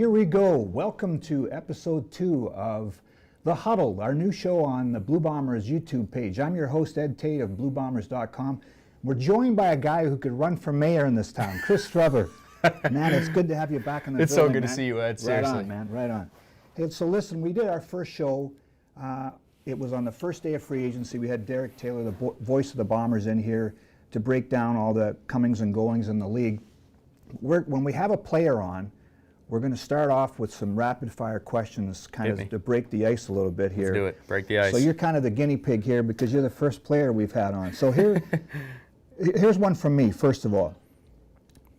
Here we go. Welcome to episode 2 of The Huddle, our new show on the Blue Bombers YouTube page. I'm your host, Ed Tait of BlueBombers.com. We're joined by a guy who could run for mayor in this town, Chris Streveler. Man, it's good to have you back in the It's building, so good man. to see you, Ed. Seriously. Right on, man. Right on. Hey, so listen, we did our first show. It was on the first day of free agency. We had Derek Taylor, the voice of the Bombers, in here to break down all the comings and goings in the league. When we have a player on, we're going to start off with some rapid-fire questions, kind of to break the ice a little bit here. Let's do it. Break the ice. So you're kind of the guinea pig here because you're the first player we've had on. So here's one from me, first of all.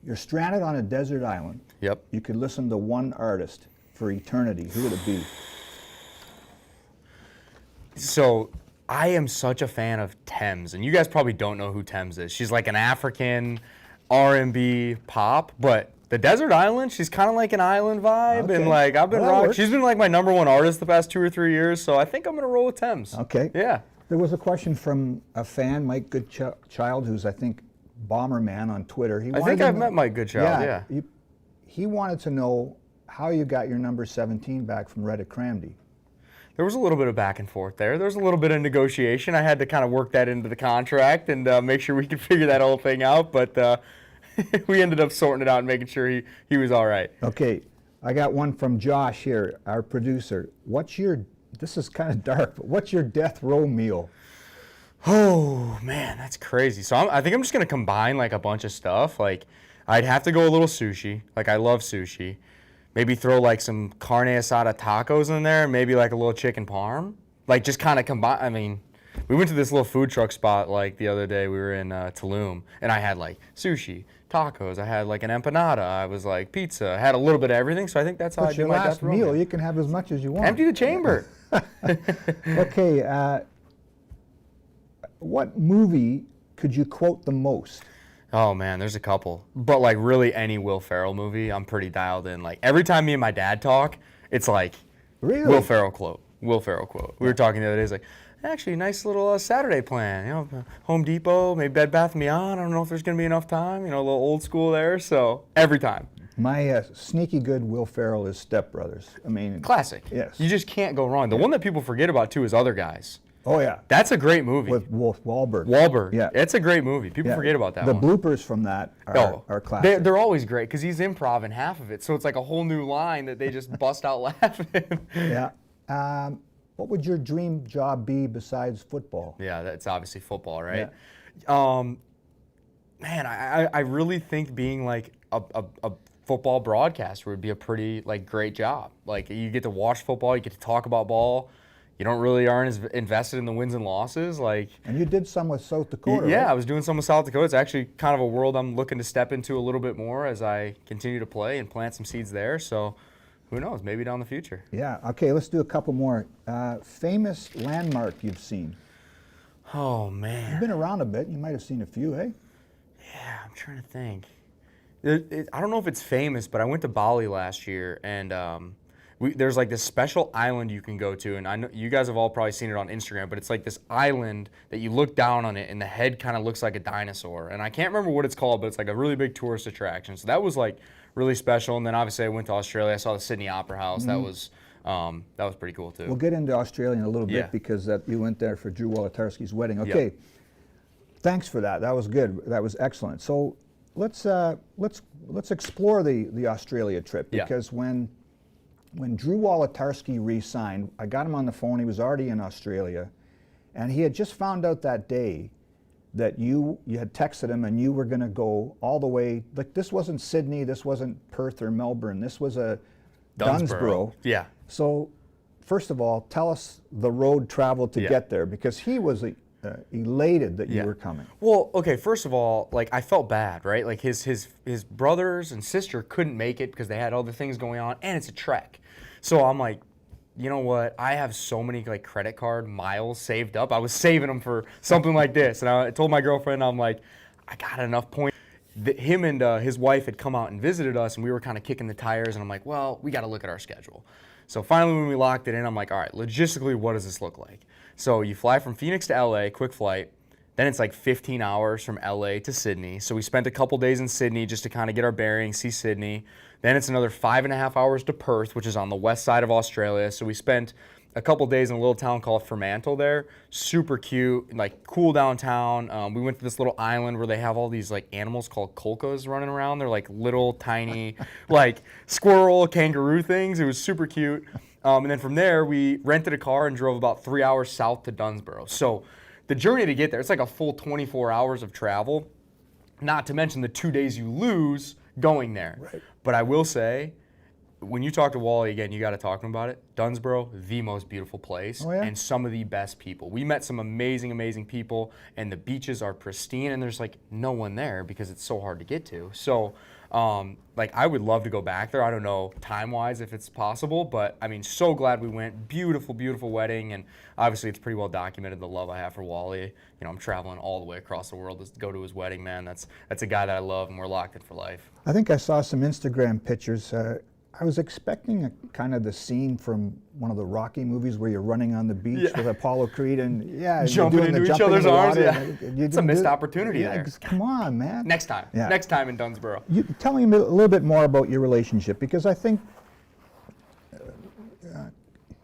You're stranded on a desert island. Yep. You could listen to one artist for eternity. Who would it be? So I am such a fan of Thames, and you guys probably don't know who Thames is. She's like an African R&B pop, but the desert island, she's kind of like an island vibe, Okay. and like I've been Well, she's been like my #1 artist the past 2 or 3 years, so I think I'm gonna roll with Thames. Okay. Yeah. There was a question from a fan, Mike Goodchild, who's I think Bomberman on Twitter. I think I've met Mike Goodchild. Yeah. He wanted to know how you got your number 17 back from Reddit Cramdy. There was a little bit of back and forth there. There was a little bit of negotiation. I had to kind of work that into the contract and make sure we could figure that whole thing out, but we ended up sorting it out and making sure he was all right. Okay, I got one from Josh here, our producer. This is kind of dark, but what's your death row meal? Oh, man, that's crazy. So I think I'm just going to combine like a bunch of stuff. Like I'd have to go a little sushi. Like I love sushi. Maybe throw like some carne asada tacos in there and maybe like a little chicken parm. Like just kind of combine. I mean, we went to this little food truck spot like the other day. We were in Tulum, and I had like sushi, tacos. I had like an empanada. I was like pizza. I had a little bit of everything. So I think that's how I do my death row meal. You can have as much as you want. Empty the chamber. Okay, what movie could you quote the most? Oh man, there's a couple. But like really any Will Ferrell movie, I'm pretty dialed in. Like every time me and my dad talk, it's like Really? Will Ferrell quote. Will Ferrell quote. We were talking the other day, it's like, actually, nice little Saturday plan. You know, Home Depot, maybe Bed Bath & Beyond. I don't know if there's going to be enough time. You know, a little old school there. So every time. My sneaky good Will Ferrell is Step Brothers. I mean, Classic. Yes. You just can't go wrong. The one that people forget about too is Other Guys. Oh yeah. That's a great movie. With Wahlberg. Wahlberg. Yeah. It's a great movie. People forget about that the one. The bloopers from that are classic. They're always great because he's improv in half of it. So it's like a whole new line that they just bust out laughing. Yeah. What would your dream job be besides football? Yeah, that's obviously football, right? Yeah. Man, I really think being like a football broadcaster would be a pretty like great job. Like you get to watch football, you get to talk about ball. You don't really aren't as invested in the wins and losses. Like. And you did some with South Dakota. Yeah, right? I was doing some with South Dakota. It's actually kind of a world I'm looking to step into a little bit more as I continue to play and plant some seeds there. So. Who knows? Maybe down the future. Yeah. Okay. Let's do a couple more. Famous landmark you've seen. Oh man. You've been around a bit. You might have seen a few, hey? Yeah, I'm trying to think. I don't know if it's famous, but I went to Bali last year, and there's like this special island you can go to, and I know you guys have all probably seen it on Instagram, but it's like this island that you look down on it, and the head kind of looks like a dinosaur. And I can't remember what it's called, but it's like a really big tourist attraction. So that was like really special. And then obviously I went to Australia. I saw the Sydney Opera House. Mm-hmm. That was pretty cool too. We'll get into Australia in a little bit because you went there for Drew Wolitarsky's wedding. Okay. Yep. Thanks for that. That was good. That was excellent. So let's explore the Australia trip because when Drew Wolitarsky re-signed, I got him on the phone. He was already in Australia, and he had just found out that day that you had texted him and you were going to go all the way. Like this wasn't Sydney, this wasn't Perth or Melbourne. This was a Dunsborough. Yeah. So, first of all, tell us the road travel to get there because he was elated that you were coming. Well, okay. First of all, like I felt bad, right? Like his brothers and sister couldn't make it because they had other things going on, and it's a trek. So I'm like, you know what? I have so many like credit card miles saved up. I was saving them for something like this, and I told my girlfriend, I'm like, I got enough points. Him and his wife had come out and visited us, and we were kind of kicking the tires, and I'm like, well, we got to look at our schedule. So finally, when we locked it in, I'm like, all right, logistically, what does this look like? So you fly from Phoenix to LA, quick flight. Then it's like 15 hours from LA to Sydney. So we spent a couple days in Sydney just to kind of get our bearings, see Sydney. Then it's another 5.5 hours to Perth, which is on the west side of Australia. So we spent a couple days in a little town called Fremantle there. Super cute, like cool downtown. We went to this little island where they have all these like animals called colcas running around. They're like little tiny like squirrel, kangaroo things. It was super cute. And then from there, we rented a car and drove about 3 hours south to Dunsborough. So the journey to get there, it's like a full 24 hours of travel, not to mention the 2 days you lose going there. Right. But I will say, when you talk to Wally again, you got to talk to him about it. Dunsborough, the most beautiful place, and some of the best people. We met some amazing, amazing people, and the beaches are pristine, and there's like no one there because it's so hard to get to. So, like, I would love to go back there. I don't know time-wise if it's possible, but I mean, so glad we went. Beautiful, beautiful wedding, and obviously it's pretty well documented the love I have for Wally. You know, I'm traveling all the way across the world to go to his wedding, man. That's a guy that I love, and we're locked in for life. I think I saw some Instagram pictures. I was expecting a kind of the scene from one of the Rocky movies where you're running on the beach with Apollo Creed and jumping into each other's arms. It's a missed opportunity there. Come on, man. Next time. Next time in Dunsborough. Tell me a little bit more about your relationship, because I think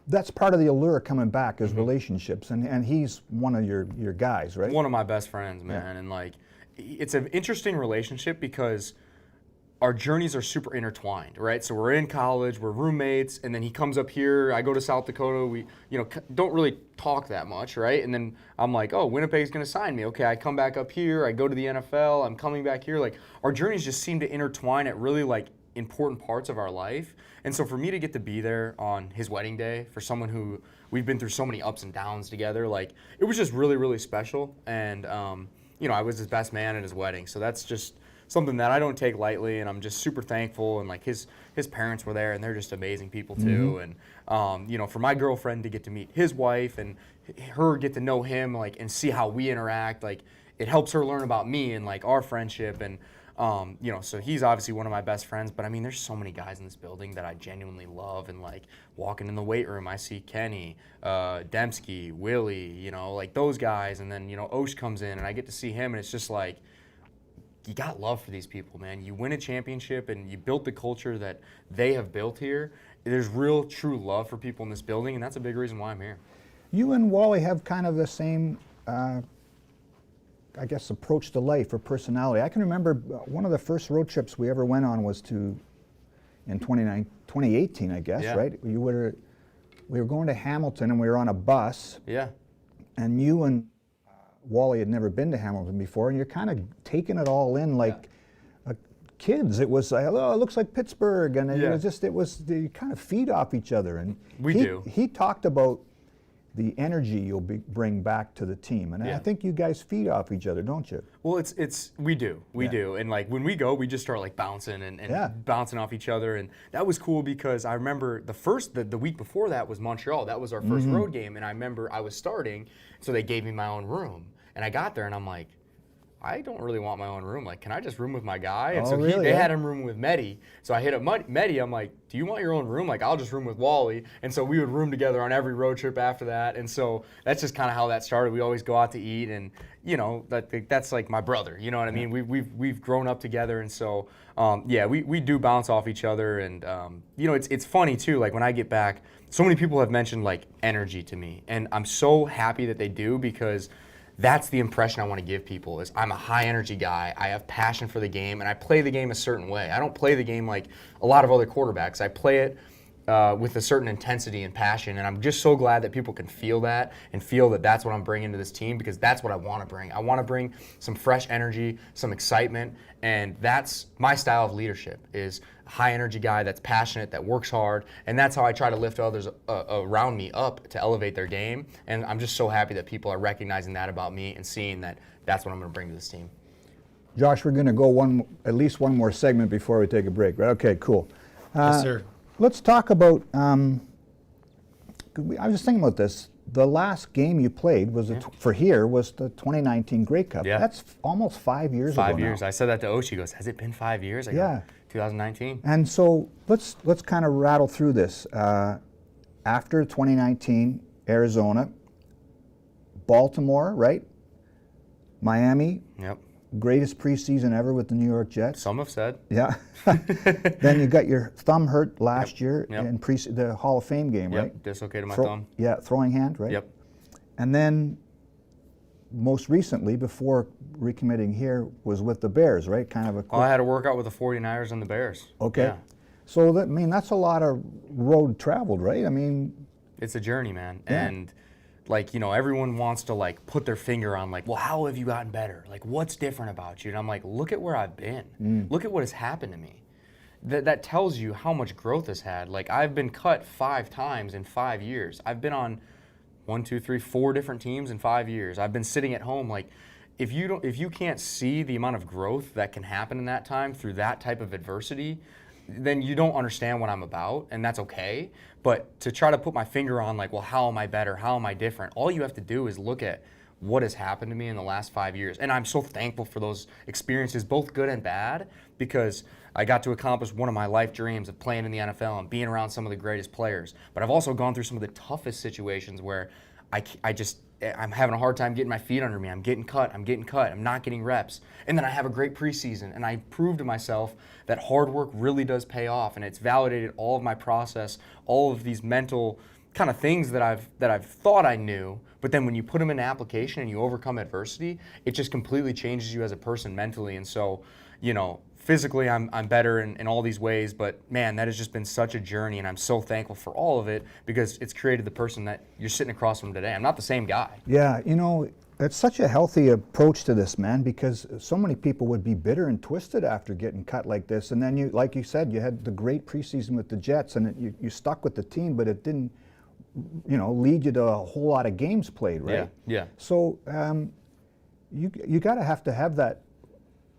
that's part of the allure coming back is relationships, and he's one of your guys, right? One of my best friends, man, and like it's an interesting relationship because our journeys are super intertwined, right? So we're in college, we're roommates, and then he comes up here, I go to South Dakota, we don't really talk that much, right? And then I'm like, oh, Winnipeg's gonna sign me. Okay, I come back up here, I go to the NFL, I'm coming back here. Like, our journeys just seem to intertwine at really like important parts of our life. And so for me to get to be there on his wedding day, for someone who we've been through so many ups and downs together, like, it was just really, really special. And I was his best man at his wedding. So that's just something that I don't take lightly, and I'm just super thankful. And like his parents were there, and they're just amazing people too. And for my girlfriend to get to meet his wife and her get to know him, like, and see how we interact, like, it helps her learn about me and like our friendship. And so he's obviously one of my best friends. But I mean, there's so many guys in this building that I genuinely love. And like walking in the weight room, I see Kenny, Dembski, Willie, like those guys. And then Osh comes in, and I get to see him, and it's just like, you got love for these people, man. You win a championship and you built the culture that they have built here. There's real, true love for people in this building, and that's a big reason why I'm here. You and Wally have kind of the same, approach to life or personality. I can remember one of the first road trips we ever went on was in 2018, I guess, right? We were going to Hamilton, and we were on a bus. Yeah. And you and Wally had never been to Hamilton before, and you're kind of taking it all in like kids. It was like, oh, it looks like Pittsburgh, and you kind of feed off each other. And he talked about the energy you'll bring back to the team, and I think you guys feed off each other, don't you? Well, we do, and like when we go, we just start like bouncing and bouncing off each other, and that was cool because I remember the week before that was Montreal. That was our first road game, and I remember I was starting, so they gave me my own room. And I got there, and I'm like, I don't really want my own room. Like, can I just room with my guy? And they had him room with Medi. So I hit up Medi. I'm like, do you want your own room? Like, I'll just room with Wally. And so we would room together on every road trip after that. And so that's just kind of how that started. We always go out to eat, and that's like my brother. You know what I mean? We've grown up together, and so we do bounce off each other. And it's funny too. Like when I get back, so many people have mentioned like energy to me, and I'm so happy that they do, because that's the impression I want to give people is I'm a high energy guy. I have passion for the game, and I play the game a certain way. I don't play the game like a lot of other quarterbacks. I play it with a certain intensity and passion, and I'm just so glad that people can feel that and feel that that's what I'm bringing to this team, because that's what I want to bring. I want to bring some fresh energy, some excitement, and that's my style of leadership, is a high energy guy that's passionate, that works hard, and that's how I try to lift others around me up to elevate their game. And I'm just so happy that people are recognizing that about me and seeing that that's what I'm going to bring to this team. Josh, we're going to go at least one more segment before we take a break, right? Okay, cool. Yes, sir. Let's talk about, I was just thinking about this. The last game you played was for here was the 2019 Grey Cup. Yeah. That's almost 5 years ago 5 years. now. I said that to Osh. He goes, has it been 5 years? I go, 2019. And so let's kind of rattle through this. After 2019, Arizona, Baltimore, right? Miami. Yep. Greatest preseason ever with the New York Jets. Some have said. Yeah. Then you got your thumb hurt last year Yep. in the Hall of Fame game, Yep. right? Dislocated my thumb. Yeah, throwing hand, right? Yep. And then most recently, before recommitting here, was with the Bears, right? Kind of a quick... I had a workout with the 49ers and the Bears. Okay. Yeah. So, that's a lot of road traveled, right? I mean... It's a journey, man. Yeah. And, like, everyone wants to, like, put their finger on, like, well, how have you gotten better? Like, what's different about you? And I'm like, look at where I've been. Look at what has happened to me. That tells you how much growth has had. Like, I've been cut 5 times in 5 years. I've been on 4 different teams in 5 years. I've been sitting at home. Like, if you can't see the amount of growth that can happen in that time through that type of adversity, then you don't understand what I'm about, and that's okay. But to try to put my finger on, like, well, how am I better? How am I different? All you have to do is look at what has happened to me in the last 5 years. And I'm so thankful for those experiences, both good and bad, because I got to accomplish one of my life dreams of playing in the NFL and being around some of the greatest players. But I've also gone through some of the toughest situations where I'm having a hard time getting my feet under me. I'm getting cut. I'm not getting reps. And then I have a great preseason, and I prove to myself that hard work really does pay off, and it's validated all of my process, all of these mental kind of things that I've thought I knew, but then when you put them in application and you overcome adversity, it just completely changes you as a person mentally. And so, physically I'm better in all these ways, but man, that has just been such a journey, and I'm so thankful for all of it because it's created the person that you're sitting across from today. I'm not the same guy. Yeah, it's such a healthy approach to this, man, because so many people would be bitter and twisted after getting cut like this. And then like you said, you had the great preseason with the Jets, and you stuck with the team, but it didn't, lead you to a whole lot of games played, right? Yeah. So you got to have that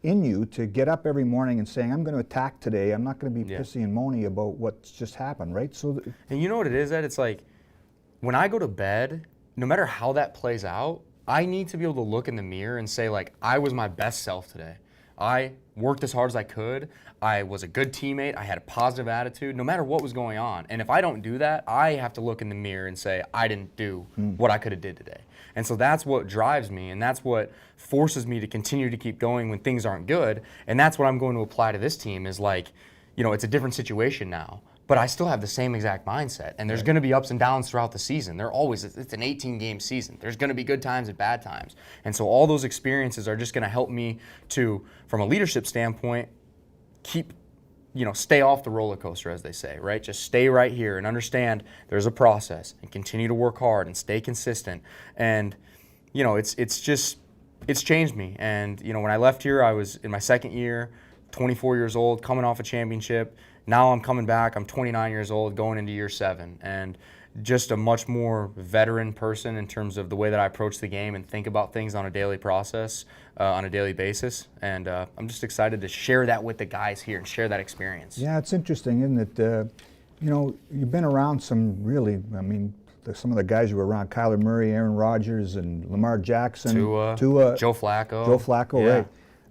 in you to get up every morning and saying, I'm going to attack today. I'm not going to be pissy and moany about what's just happened, right? So, and you know what it is, Ed? It's like when I go to bed, no matter how that plays out, I need to be able to look in the mirror and say, like, I was my best self today. I worked as hard as I could. I was a good teammate. I had a positive attitude, no matter what was going on. And if I don't do that, I have to look in the mirror and say, I didn't do what I could have did today. And so that's what drives me, and that's what forces me to continue to keep going when things aren't good. And that's what I'm going to apply to this team is like, it's a different situation now, but I still have the same exact mindset. And there's going to be ups and downs throughout the season. It's an 18-game season. There's going to be good times and bad times. And so all those experiences are just going to help me to, from a leadership standpoint, keep, stay off the roller coaster, as they say, right? Just stay right here and understand there's a process and continue to work hard and stay consistent. And, it's changed me. And, when I left here, I was in my second year, 24 years old, coming off a championship. Now I'm coming back, I'm 29 years old, going into year 7. And just a much more veteran person in terms of the way that I approach the game and think about things on a daily process, on a daily basis. And I'm just excited to share that with the guys here and share that experience. Yeah, it's interesting, isn't it? You've been around some really, some of the guys who were around, Kyler Murray, Aaron Rodgers, and Lamar Jackson. Tua, Joe Flacco. Yeah.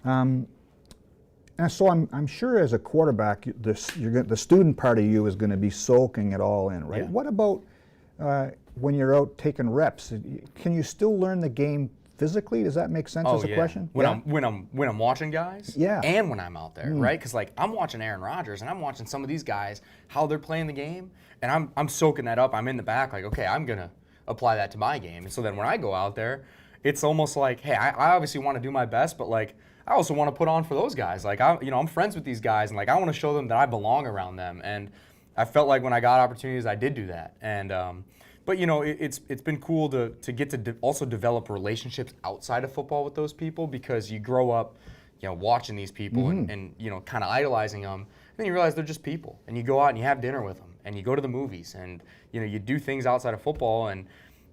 Right. And so I'm sure as a quarterback, the student part of you is going to be soaking it all in, right? Yeah. What about when you're out taking reps? Can you still learn the game physically? Does that make sense as a question? When I'm watching guys, yeah, and when I'm out there, right? Because like I'm watching Aaron Rodgers and I'm watching some of these guys how they're playing the game, and I'm soaking that up. I'm in the back like, okay, I'm gonna apply that to my game. And so then when I go out there, it's almost like, hey, I obviously want to do my best, but like I also want to put on for those guys. Like I'm friends with these guys, and like I want to show them that I belong around them. And I felt like when I got opportunities, I did do that. And but it's been cool to get to also develop relationships outside of football with those people, because you grow up, watching these people and kind of idolizing them. And then you realize they're just people, and you go out and you have dinner with them, and you go to the movies, and you do things outside of football, and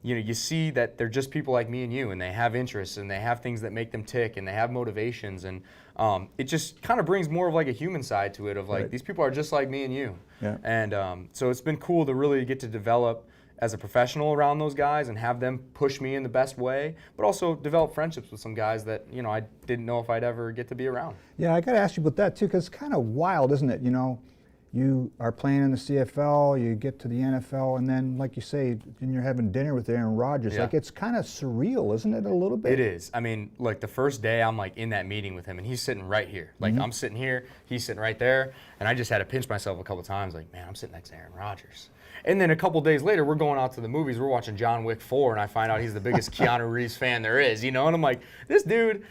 you see that they're just people like me and you, and they have interests, and they have things that make them tick, and they have motivations, and it just kind of brings more of like a human side to it of like, these people are just like me and you. Yeah. And so it's been cool to really get to develop as a professional around those guys and have them push me in the best way, but also develop friendships with some guys that, I didn't know if I'd ever get to be around. Yeah, I got to ask you about that too, because it's kind of wild, isn't it? you are playing in the CFL, you get to the NFL, and then, like you say, then you're having dinner with Aaron Rodgers. Yeah. Like, it's kind of surreal, isn't it, a little bit? It is. I mean, like, the first day I'm, like, in that meeting with him, and he's sitting right here. Like, I'm sitting here, he's sitting right there, and I just had to pinch myself a couple times, like, man, I'm sitting next to Aaron Rodgers. And then a couple days later, we're going out to the movies, we're watching John Wick 4, and I find out he's the biggest Keanu Reeves fan there is, you know? And I'm like, this dude,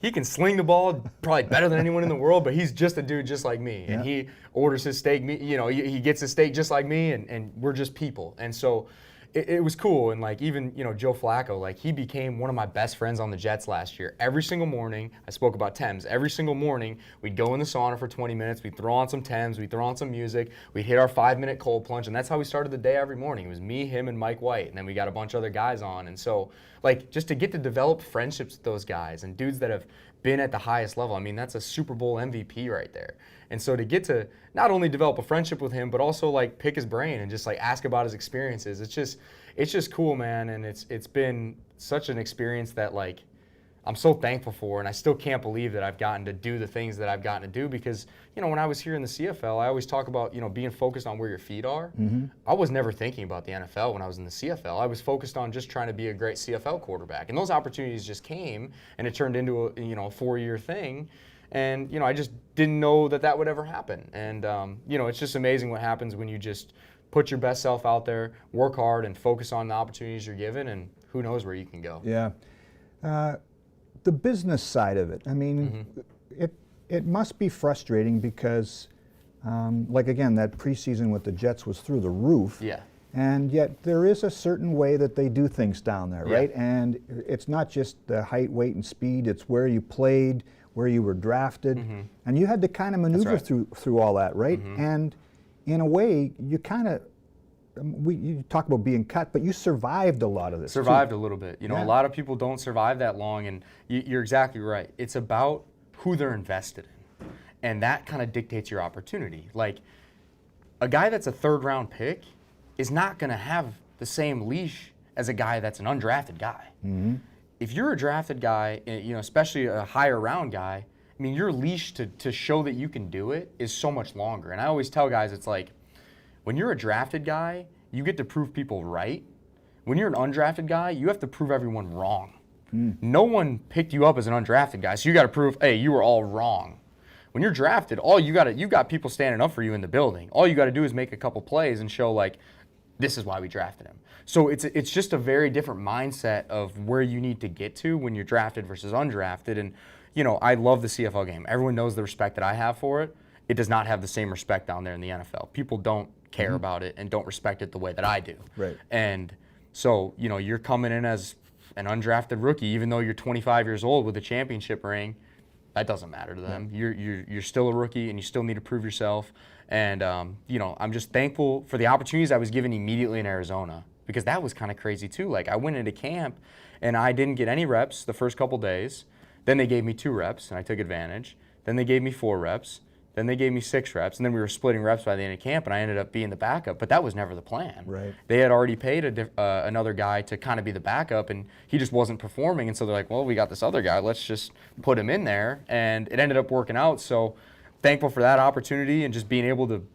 he can sling the ball probably better than anyone in the world, but he's just a dude just like me. And he orders his steak, you know, he gets his steak just like me, and we're just people. And so it was cool. And like, even, you know, Joe Flacco, like, he became one of my best friends on the Jets last year. Every single morning, I spoke about Thames, every single morning, we'd go in the sauna for 20 minutes, we'd throw on some Thames, we'd throw on some music, we'd hit our 5-minute cold plunge, and that's how we started the day every morning. It was me, him, and Mike White, and then we got a bunch of other guys on. And so, like, just to get to develop friendships with those guys and dudes that have been at the highest level, I mean, that's a Super Bowl MVP right there. And so to get to not only develop a friendship with him, but also, like, pick his brain and just, like, ask about his experiences, it's just cool, man. And it's been such an experience that, like, I'm so thankful for, and I still can't believe that I've gotten to do the things that I've gotten to do because, you know, when I was here in the CFL, I always talk about, you know, being focused on where your feet are. I was never thinking about the NFL when I was in the CFL. I was focused on just trying to be a great CFL quarterback. And those opportunities just came, and it turned into a, you know, a 4-year thing. And, you know, I just didn't know that that would ever happen. And, you know, it's just amazing what happens when you just put your best self out there, work hard, and focus on the opportunities you're given, and who knows where you can go. Yeah. The business side of it, I mean, it must be frustrating because, like, again, that preseason with the Jets was through the roof. Yeah. And yet there is a certain way that they do things down there, Yeah. right? And it's not just the height, weight, and speed. It's where you played, where you were drafted. And you had to kind of maneuver through all that, right? And in a way, you kind of, you talk about being cut, but you survived a lot of this. Survived a little bit. You know, Yeah. a lot of people don't survive that long, and you're exactly right. It's about who they're invested in, and that kind of dictates your opportunity. Like, a guy that's a third-round pick is not going to have the same leash as a guy that's an undrafted guy. If you're a drafted guy, you know, especially a higher round guy, I mean, your leash to show that you can do it is so much longer. And I always tell guys, it's like, when you're a drafted guy, you get to prove people right. When you're an undrafted guy, you have to prove everyone wrong. No one picked you up as an undrafted guy, so you got to prove, hey, you were all wrong. When you're drafted, you got people standing up for you in the building. All you got to do is make a couple plays and show, like, this is why we drafted him. So it's just a very different mindset of where you need to get to when you're drafted versus undrafted. And, you know, I love the CFL game. Everyone knows the respect that I have for it. It does not have the same respect down there in the NFL. People don't care about it and don't respect it the way that I do. Right. And so, you know, you're coming in as an undrafted rookie, even though you're 25 years old with a championship ring, that doesn't matter to them. You're still a rookie, and you still need to prove yourself. And, you know, I'm just thankful for the opportunities I was given immediately in Arizona, because that was kind of crazy too. Like, I went into camp, and I didn't get any reps the first couple days. Then they gave me 2 reps, and I took advantage. Then they gave me 4 reps. Then they gave me 6 reps, and then we were splitting reps by the end of camp, and I ended up being the backup. But that was never the plan. Right. They had already paid another guy to kind of be the backup, and he just wasn't performing. And so they're like, well, we got this other guy. Let's just put him in there. And it ended up working out. So thankful for that opportunity and just being able to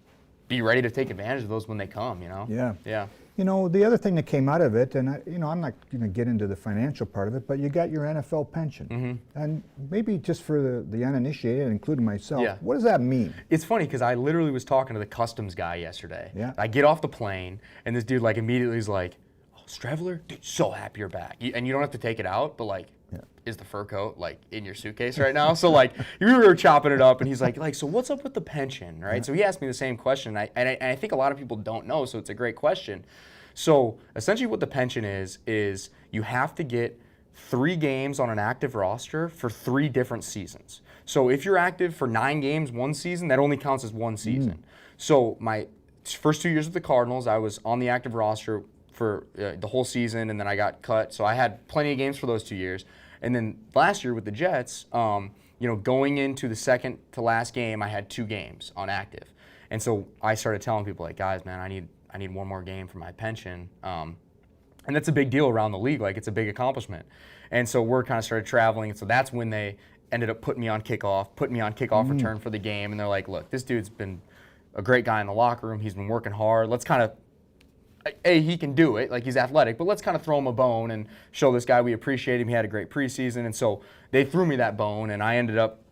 be ready to take advantage of those when they come, you know? Yeah. Yeah. You know, the other thing that came out of it, and I'm not going to get into the financial part of it, but you got your NFL pension. And maybe just for the uninitiated, including myself, what does that mean? It's funny because I literally was talking to the customs guy yesterday. Yeah. I get off the plane, and this dude, like, immediately is like, oh, Streveler? Dude, so happy you're back. And you don't have to take it out, but, like, is the fur coat, like, in your suitcase right now? So, like, we were chopping it up, and he's like, so what's up with the pension, right? So he asked me the same question, and I think a lot of people don't know, so it's a great question. So essentially what the pension is you have to get 3 games on an active roster for 3 different seasons. So if you're active for 9 games one season, that only counts as 1 season. So my first 2 years with the Cardinals, I was on the active roster for the whole season, and then I got cut. So I had plenty of games for those 2 years. And then last year with the Jets, you know, going into the second to last game, I had 2 games on active. And so I started telling people, like, guys, man, I need 1 more game for my pension. And that's a big deal around the league. Like, it's a big accomplishment. And so word kind of started traveling. And so that's when they ended up putting me on kickoff return for the game. And they're like, look, this dude's been a great guy in the locker room. He's been working hard. Let's kind of, he can do it. Like, he's athletic, but let's kind of throw him a bone and show this guy we appreciate him. He had a great preseason. And so they threw me that bone, and I ended up,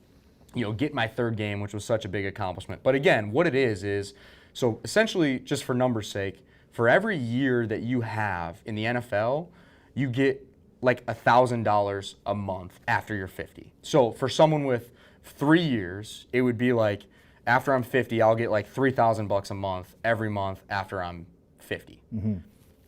getting my third game, which was such a big accomplishment. But again, what it is, so essentially, just for numbers' sake, for every year that you have in the NFL, you get like $1,000 a month after you're 50. So for someone with 3 years, it would be like, after I'm 50, I'll get like $3,000 a month every month after I'm 50. Mm-hmm.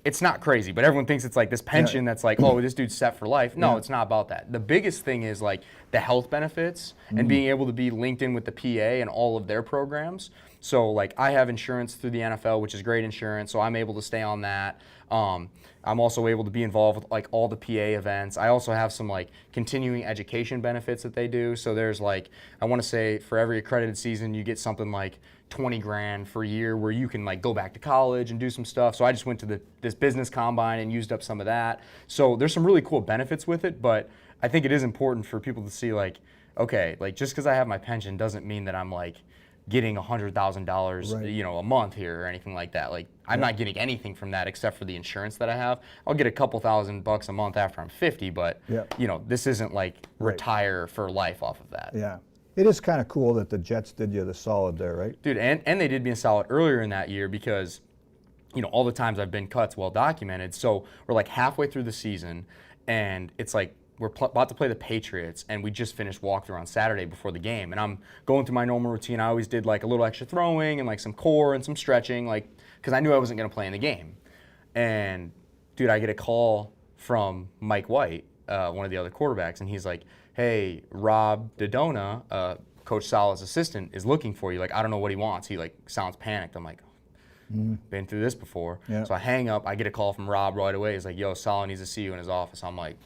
It's not crazy, but everyone thinks it's like this pension that's like, oh, this dude's set for life. No, it's not about that. The biggest thing is like the health benefits and being able to be linked in with the PA and all of their programs. So like I have insurance through the NFL, which is great insurance, so I'm able to stay on that. I'm also able to be involved with like all the PA events. I also have some like continuing education benefits that they do. So there's like, I want to say for every accredited season, you get something like 20 grand for a year where you can like go back to college and do some stuff. So I just went to this business combine and used up some of that. So there's some really cool benefits with it, but I think it is important for people to see like, okay, like just because I have my pension doesn't mean that I'm like getting $100,000, a month here or anything like that. Like I'm not getting anything from that except for the insurance that I have. I'll get a couple $1,000 a month after I'm 50, but this isn't like retire for life off of that. Yeah. It is kind of cool that the Jets did you the solid there, right? Dude, and they did me a solid earlier in that year because, all the times I've been cut's well documented. So we're like halfway through the season, and it's like we're about to play the Patriots, and we just finished walkthrough on Saturday before the game. And I'm going through my normal routine. I always did like a little extra throwing and like some core and some stretching, like because I knew I wasn't going to play in the game. And dude, I get a call from Mike White, one of the other quarterbacks, and he's like, hey, Rob Dodona, Coach Salah's assistant, is looking for you. Like, I don't know what he wants. He, like, sounds panicked. I'm like, been through this before. Yeah. So I hang up. I get a call from Rob right away. He's like, yo, Salah needs to see you in his office. I'm like,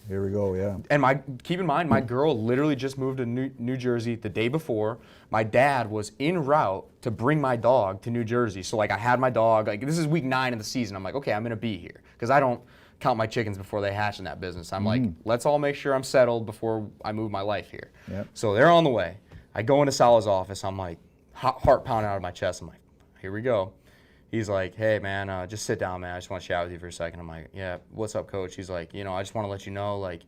here we go, yeah. And keep in mind, my girl literally just moved to New Jersey the day before. My dad was en route to bring my dog to New Jersey. So, like, I had my dog. Like, this is week 9 of the season. I'm like, okay, I'm going to be here. Because I don't count my chickens before they hatch in that business. I'm like, let's all make sure I'm settled before I move my life here. Yep. So they're on the way. I go into Salah's office. I'm like, heart pounding out of my chest. I'm like, here we go. He's like, hey, man, just sit down, man. I just want to chat with you for a second. I'm like, yeah, what's up, coach? He's like, I just want to let you know, like,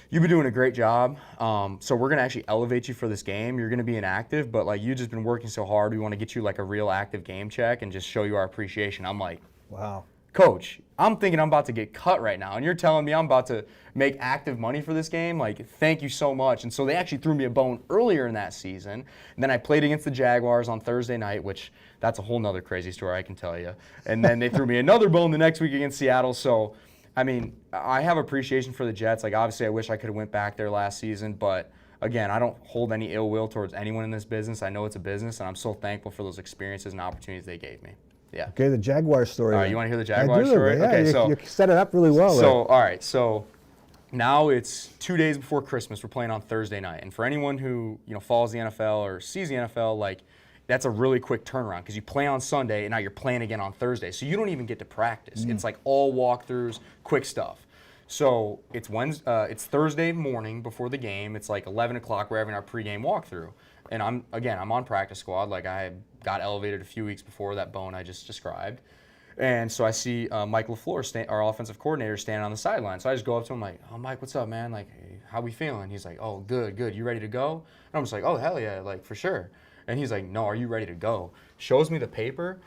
you've been doing a great job. So we're going to actually elevate you for this game. You're going to be inactive, but, like, you've just been working so hard. We want to get you, like, a real active game check and just show you our appreciation. I'm like, wow. Coach, I'm thinking I'm about to get cut right now, and you're telling me I'm about to make active money for this game? Like, thank you so much. And so they actually threw me a bone earlier in that season. And then I played against the Jaguars on Thursday night, which that's a whole nother crazy story I can tell you. And then they threw me another bone the next week against Seattle. So, I mean, I have appreciation for the Jets. Like, obviously, I wish I could have went back there last season, but again, I don't hold any ill will towards anyone in this business. I know it's a business, and I'm so thankful for those experiences and opportunities they gave me. Yeah. Okay, the Jaguar story. All right, you want to hear the Jaguar story? Yeah, okay, you set it up really well. So, all right, so now it's 2 days before Christmas. We're playing on Thursday night, and for anyone who follows the NFL or sees the NFL, like that's a really quick turnaround because you play on Sunday and now you're playing again on Thursday, so you don't even get to practice. It's like all walkthroughs, quick stuff. So it's Thursday morning before the game. It's like 11 o'clock. We're having our pregame walkthrough. And I'm on practice squad. Like I got elevated a few weeks before that bone I just described. And so I see Mike LaFleur, our offensive coordinator, standing on the sideline. So I just go up to him like, oh, Mike, what's up, man? Like, hey, how we feeling? He's like, oh, good. You ready to go? And I'm just like, oh, hell yeah, like for sure. And he's like, no, are you ready to go? Shows me the paper.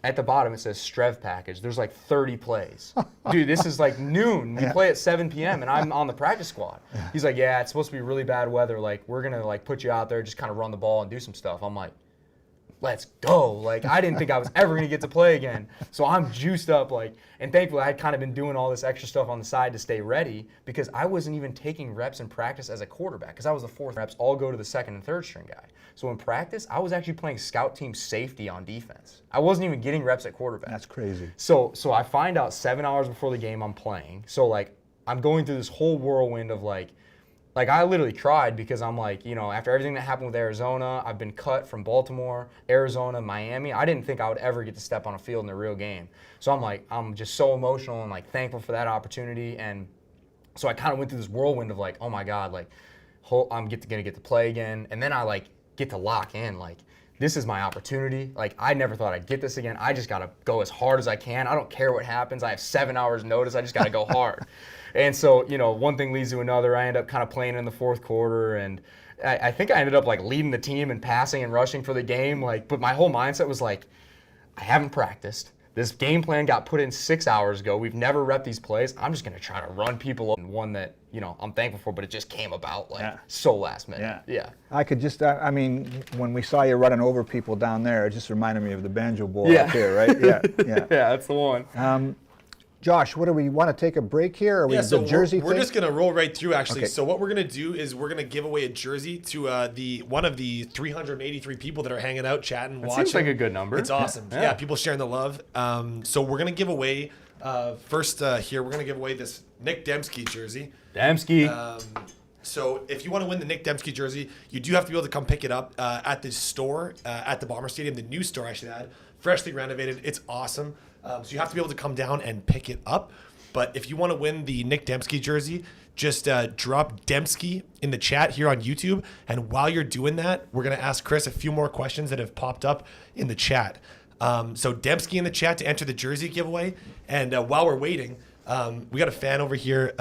At the bottom, it says Strev package. There's like 30 plays. Dude, this is like noon. We play at 7 p.m. and I'm on the practice squad. He's like, yeah, it's supposed to be really bad weather. Like, we're going to like put you out there, just kind of run the ball and do some stuff. I'm like, let's go. Like, I didn't think I was ever going to get to play again. So I'm juiced up, like, and thankfully I had kind of been doing all this extra stuff on the side to stay ready because I wasn't even taking reps in practice as a quarterback because I was the fourth. Reps all go to the second and third string guy. So in practice, I was actually playing scout team safety on defense. I wasn't even getting reps at quarterback. That's crazy. So I find out 7 hours before the game I'm playing. So, like, I'm going through this whole whirlwind of, like I literally cried because I'm like, after everything that happened with Arizona, I've been cut from Baltimore, Arizona, Miami. I didn't think I would ever get to step on a field in a real game. So I'm like, I'm just so emotional and, like, thankful for that opportunity. And so I kind of went through this whirlwind of, like, oh, my God, like, I'm going to get to play again. And then I, like, get to lock in, like, this is my opportunity. Like, I never thought I'd get this again. I just got to go as hard as I can. I don't care what happens. I have 7 hours notice. I just got to go hard. And so, one thing leads to another. I end up kind of playing in the fourth quarter, and I think I ended up like leading the team and passing and rushing for the game. Like, but my whole mindset was like, I haven't practiced. This game plan got put in 6 hours ago. We've never repped these plays. I'm just going to try to run people up. And one that, I'm thankful for, but it just came about so last minute. Yeah. I could just, when we saw you running over people down there, it just reminded me of the Banjo Bowl up here, right? Yeah. Yeah, that's the one. Josh, what do we want to take a break here? Are we so the jersey we're just going to roll right through, actually. Okay. So what we're going to do is we're going to give away a jersey to one of the 383 people that are hanging out, chatting, watching. Seems like a good number. It's awesome. Yeah, people sharing the love. So we're going to give away, first here, we're going to give away this Nick Dembski jersey. Dembski. So if you want to win the Nick Dembski jersey, you do have to be able to come pick it up at the store, at the Bomber Stadium, the new store, I should add. Freshly renovated. It's awesome. So you have to be able to come down and pick it up. But if you want to win the Nick Dembski jersey, just drop Dembski in the chat here on YouTube. And while you're doing that, we're going to ask Chris a few more questions that have popped up in the chat. So Dembski in the chat to enter the jersey giveaway. And while we're waiting, we got a fan over here.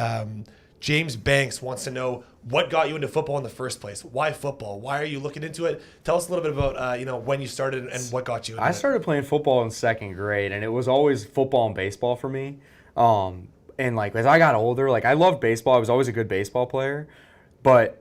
James Banks wants to know what got you into football in the first place. Why football? Why are you looking into it? Tell us a little bit about when you started and what got you into it. I started playing football in second grade, and it was always football and baseball for me. And like as I got older, like I loved baseball. I was always a good baseball player, but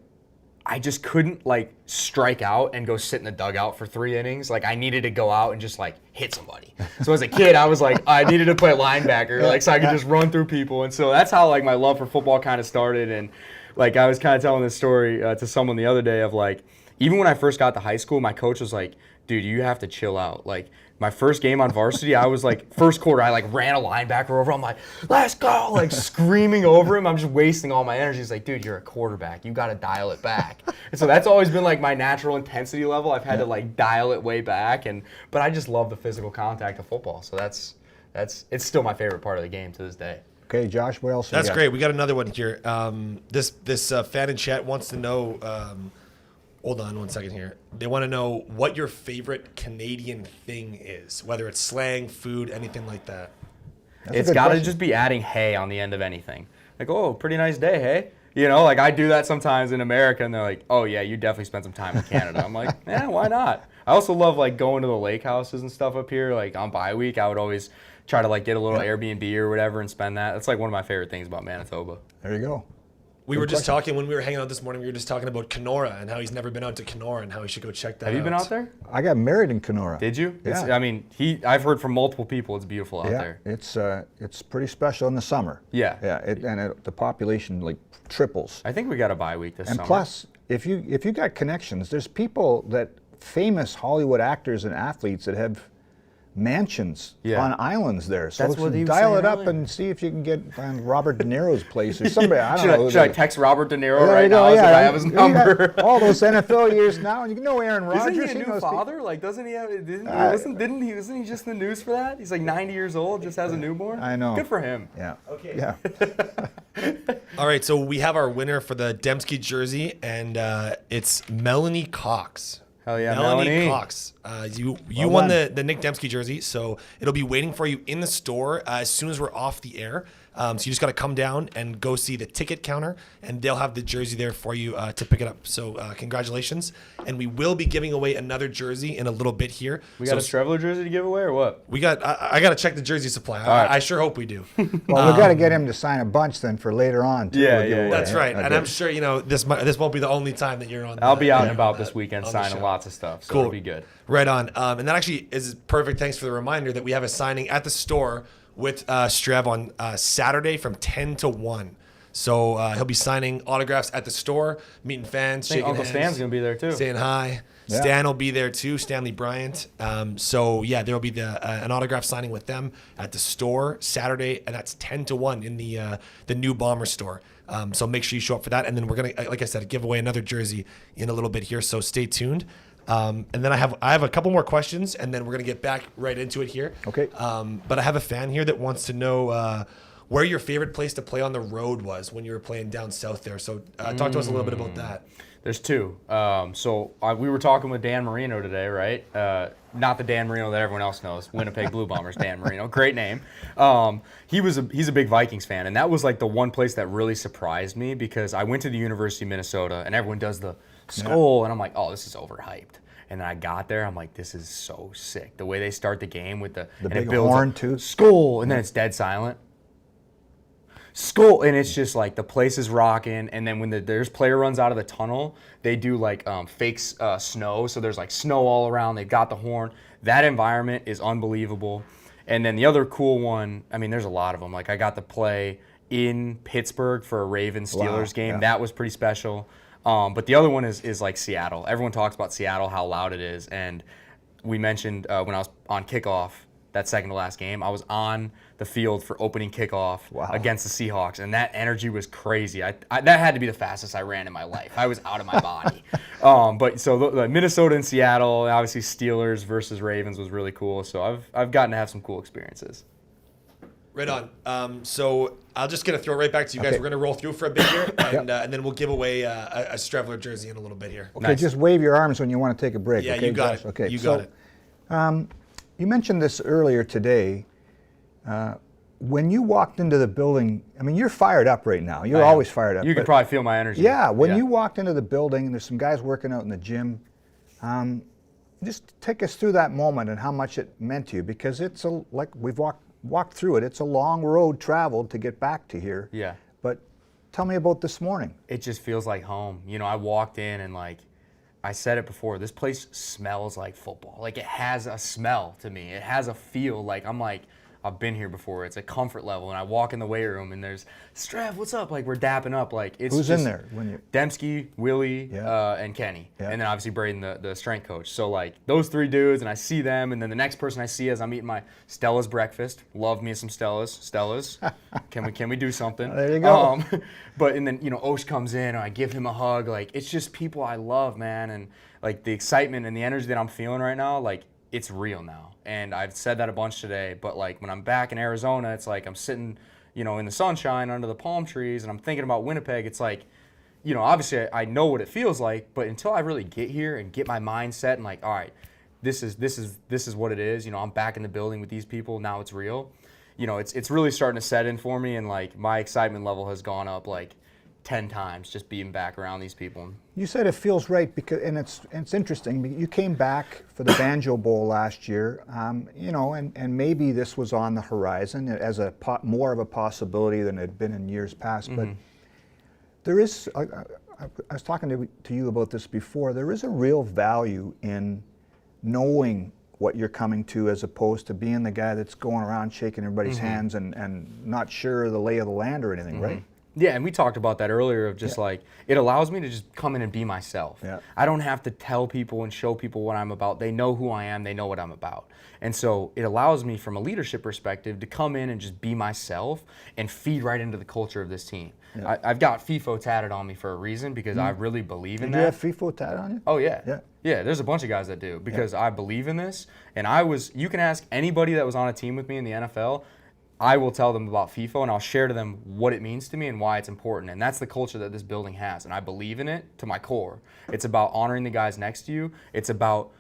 I just couldn't like strike out and go sit in the dugout for 3 innings. Like I needed to go out and just like hit somebody. So as a kid, I was like, I needed to play linebacker, like so I could just run through people. And so that's how like my love for football kind of started. And like I was kind of telling this story to someone the other day of like, even when I first got to high school, my coach was like, dude, you have to chill out. Like my first game on varsity, I was like, first quarter, I like ran a linebacker over. I'm like, let's go, like screaming over him. I'm just wasting all my energy. He's like, dude, you're a quarterback. You got to dial it back. And so that's always been like my natural intensity level. I've had to like dial it way back. But I just love the physical contact of football. So it's still my favorite part of the game to this day. Okay, Josh, what else? That's great. We got another one here. This fan in chat wants to know. Hold on 1 second here. They want to know what your favorite Canadian thing is, whether it's slang, food, anything like that. It's got to just be adding hey on the end of anything. Like, oh, pretty nice day, hey? Like I do that sometimes in America, and they're like, oh yeah, you definitely spent some time in Canada. I'm like, yeah, why not? I also love like going to the lake houses and stuff up here. Like on bye week, I would always try to like get a little Airbnb or whatever and spend that. That's like one of my favorite things about Manitoba. There you go. We were just talking when we were hanging out this morning. We were just talking about Kenora and how he's never been out to Kenora and how he should go check that out. Have you been out there? I got married in Kenora. Did you? Yeah. I've heard from multiple people it's beautiful out there. It's pretty special in the summer. Yeah. Yeah, the population like triples. I think we got a bye week this summer. And plus, if you got connections, there's people famous Hollywood actors and athletes that have mansions on islands there. So that's what he was dial saying it up earlier. And see if you can get on Robert De Niro's place or somebody. I don't know. Should I text Robert De Niro right now? Yeah, I have his number. All those NFL years now, and you know Aaron Rodgers. Isn't he a new father? Like, doesn't he have? Isn't he just in the news for that? He's like 90 years old, just has a newborn. I know. Good for him. Yeah. Okay. Yeah. All right, so we have our winner for the Dembski jersey, and it's Melanie Cox. Hell yeah, Melanie Cox. You won the Nick Dembski jersey, so it'll be waiting for you in the store as soon as we're off the air. So you just got to come down and go see the ticket counter, and they'll have the jersey there for you to pick it up. So congratulations. And we will be giving away another jersey in a little bit here. We got a Streveler jersey to give away or what? We got. I got to check the jersey supply. Right. I sure hope we do. Well, we got to get him to sign a bunch then for later on. Too, Yeah. That's right. And I'm sure this won't be the only time that you're on. I'll be out and about this weekend signing lots of stuff. So cool. It'll be good. Right on. And that actually is perfect. Thanks for the reminder that we have a signing at the store with Strev on Saturday from 10 to 1. So he'll be signing autographs at the store, meeting fans, shaking Uncle hands. Stan's going to be there too. Saying hi. Yeah. Stan will be there too, Stanley Bryant. So yeah, there will be an autograph signing with them at the store Saturday, and that's 10 to 1 in the new Bomber store. So make sure you show up for that. And then we're going to, like I said, give away another jersey in a little bit here, so stay tuned. And then I have a couple more questions, and then we're going to get back right into it here. Okay. But I have a fan here that wants to know where your favorite place to play on the road was when you were playing down south there. So talk to us a little bit about that. There's two. We were talking with Dan Marino today, right? Not the Dan Marino that everyone else knows. Winnipeg Blue Bombers, Dan Marino. Great name. He's a big Vikings fan, and that was like the one place that really surprised me because I went to the University of Minnesota, and everyone does the skull, and I'm like, oh, this is overhyped. And then I got there, I'm like, this is so sick. The way they start the game with the big horn too. Skull, and then it's dead silent. Skull, and it's just like the place is rocking, and then when there's player runs out of the tunnel, they do like fake snow, so there's like snow all around. They've got the horn. That environment is unbelievable. And then the other cool one, I mean, there's a lot of them. Like I got to play in Pittsburgh for a Ravens-Steelers game. Yeah. That was pretty special. But the other one is like Seattle. Everyone talks about Seattle, how loud it is, and we mentioned when I was on kickoff, that second to last game, I was on the field for opening kickoff against the Seahawks, and that energy was crazy. That had to be the fastest I ran in my life. I was out of my body. But so the Minnesota and Seattle, obviously Steelers versus Ravens was really cool. So I've gotten to have some cool experiences. Right on. So I'll just gonna throw it right back to you guys. Okay. We're gonna roll through for a bit here, and then we'll give away a Streveler jersey in a little bit here. Okay, Nice. just wave your arms when you want to take a break. Yeah, okay, you got Josh? it. Okay, You got it. You mentioned this earlier today. When you walked into the building, I mean, you're fired up right now. You're always fired up. You can probably feel my energy. Yeah, when you walked into the building, and there's some guys working out in the gym. Just take us through that moment and how much it meant to you, because it's like we've walked through it. It's a long road traveled to get back to here. Yeah. But tell me about this morning. It just feels like home. You know, I walked in and like I said it before, this place smells like football. Like it has a smell to me. It has a feel. Like I'm like, I've been here before. It's a comfort level. And I walk in the weight room and there's Strev, what's up? Like we're dapping up. Like it's Who's just in there when you? Dembski, Willie, and Kenny. Yeah. And then obviously Braden, the strength coach. So like those three dudes, and I see them, and then the next person I see as I'm eating my Stella's breakfast. Love me some Stella's. Can we do something? There you go. And then, you know, Osh comes in and I give him a hug. Like it's just people I love, man. And like the excitement and the energy that I'm feeling right now, like it's real now. And I've said that a bunch today, but like when I'm back in Arizona, it's like I'm sitting, you know, in the sunshine under the palm trees and I'm thinking about Winnipeg. It's like, you know, obviously I know what it feels like, but until I really get here and get my mindset and like, all right, this is what it is. You know, I'm back in the building with these people. Now it's real. You know, it's really starting to set in for me, and like my excitement level has gone up like 10 times just being back around these people. You said it feels right because, and it's interesting. You came back for the Banjo Bowl last year, you know, and maybe this was on the horizon as more of a possibility than it had been in years past. But there is, I was talking to you about this before. There is a real value in knowing what you're coming to, as opposed to being the guy that's going around shaking everybody's hands and not sure of the lay of the land or anything, right? Yeah, and we talked about that earlier of just like, it allows me to just come in and be myself. Yeah. I don't have to tell people and show people what I'm about. They know who I am. They know what I'm about. And so it allows me from a leadership perspective to come in and just be myself and feed right into the culture of this team. Yeah. I've got FIFO tatted on me for a reason because I really believe in Did that. you have FIFO tatted on you? Oh, yeah. Yeah. Yeah, there's a bunch of guys that do because I believe in this. And you can ask anybody that was on a team with me in the NFL, I will tell them about FIFO and I'll share to them what it means to me and why it's important. And that's the culture that this building has. And I believe in it to my core. It's about honoring the guys next to you. It's about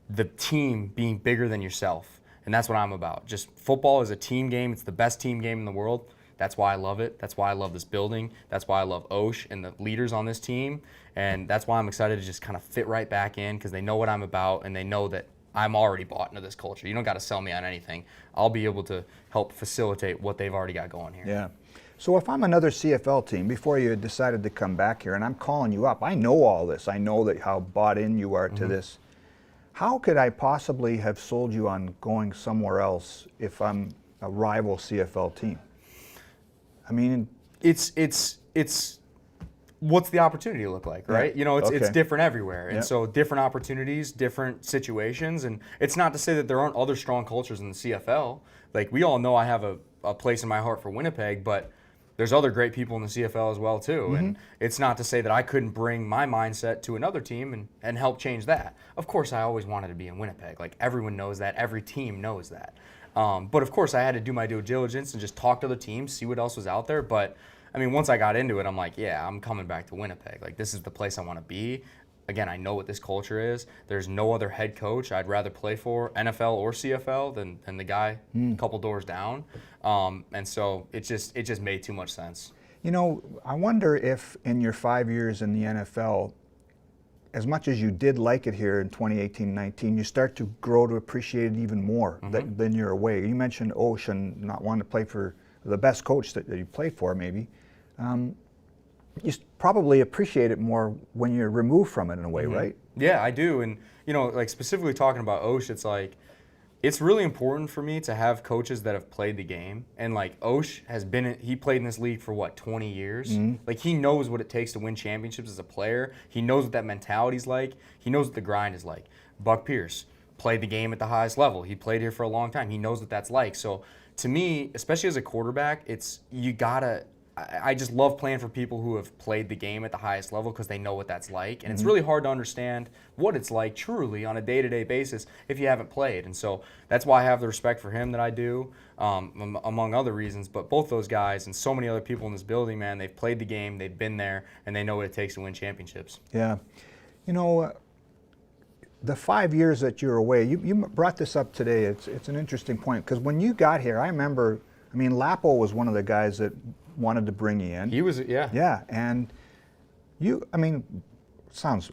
the team being bigger than yourself. And that's what I'm about. Just football is a team game. It's the best team game in the world. That's why I love it. That's why I love this building. That's why I love Osh and the leaders on this team. And that's why I'm excited to just kind of fit right back in because they know what I'm about and they know that I'm already bought into this culture. You don't got to sell me on anything. I'll be able to help facilitate what they've already got going here. Yeah. So if I'm another CFL team, before you decided to come back here, and I'm calling you up, I know all this. I know that how bought in you are to this. How could I possibly have sold you on going somewhere else if I'm a rival CFL team? I mean, it's what's the opportunity look like, right? Yeah. You know, it's Okay. different everywhere. And Yeah. so different opportunities, different situations. And it's not to say that there aren't other strong cultures in the CFL. Like we all know I have a place in my heart for Winnipeg, but there's other great people in the CFL as well too. And it's not to say that I couldn't bring my mindset to another team and help change that. Of course, I always wanted to be in Winnipeg. Like everyone knows that. Every team knows that. But of course, I had to do my due diligence and just talk to other teams, see what else was out there. But I mean, once I got into it, I'm like, yeah, I'm coming back to Winnipeg. Like, this is the place I want to be. Again, I know what this culture is. There's no other head coach I'd rather play for, NFL or CFL, than the guy a couple doors down. And so it just made too much sense. You know, I wonder if in your 5 years in the NFL, as much as you did like it here in 2018-19, you start to grow to appreciate it even more than you're away. You mentioned Ocean not wanting to play for the best coach that you play for, maybe. You probably appreciate it more when you're removed from it in a way, right? Yeah, I do. And, you know, like specifically talking about Osh, it's like, it's really important for me to have coaches that have played the game. And like Osh he played in this league for what, 20 years? Like, he knows what it takes to win championships as a player. He knows what that mentality's like. He knows what the grind is like. Buck Pierce played the game at the highest level. He played here for a long time. He knows what that's like. So to me, especially as a quarterback, I just love playing for people who have played the game at the highest level because they know what that's like. And it's really hard to understand what it's like truly on a day-to-day basis if you haven't played. And so that's why I have the respect for him that I do, among other reasons. But both those guys and so many other people in this building, man, they've played the game, they've been there, and they know what it takes to win championships. Yeah. You know, the 5 years that you're away, you brought this up today. It's an interesting point because when you got here, I remember, I mean, Lapo was one of the guys that wanted to bring you in. He was, yeah. Yeah, and you, I mean,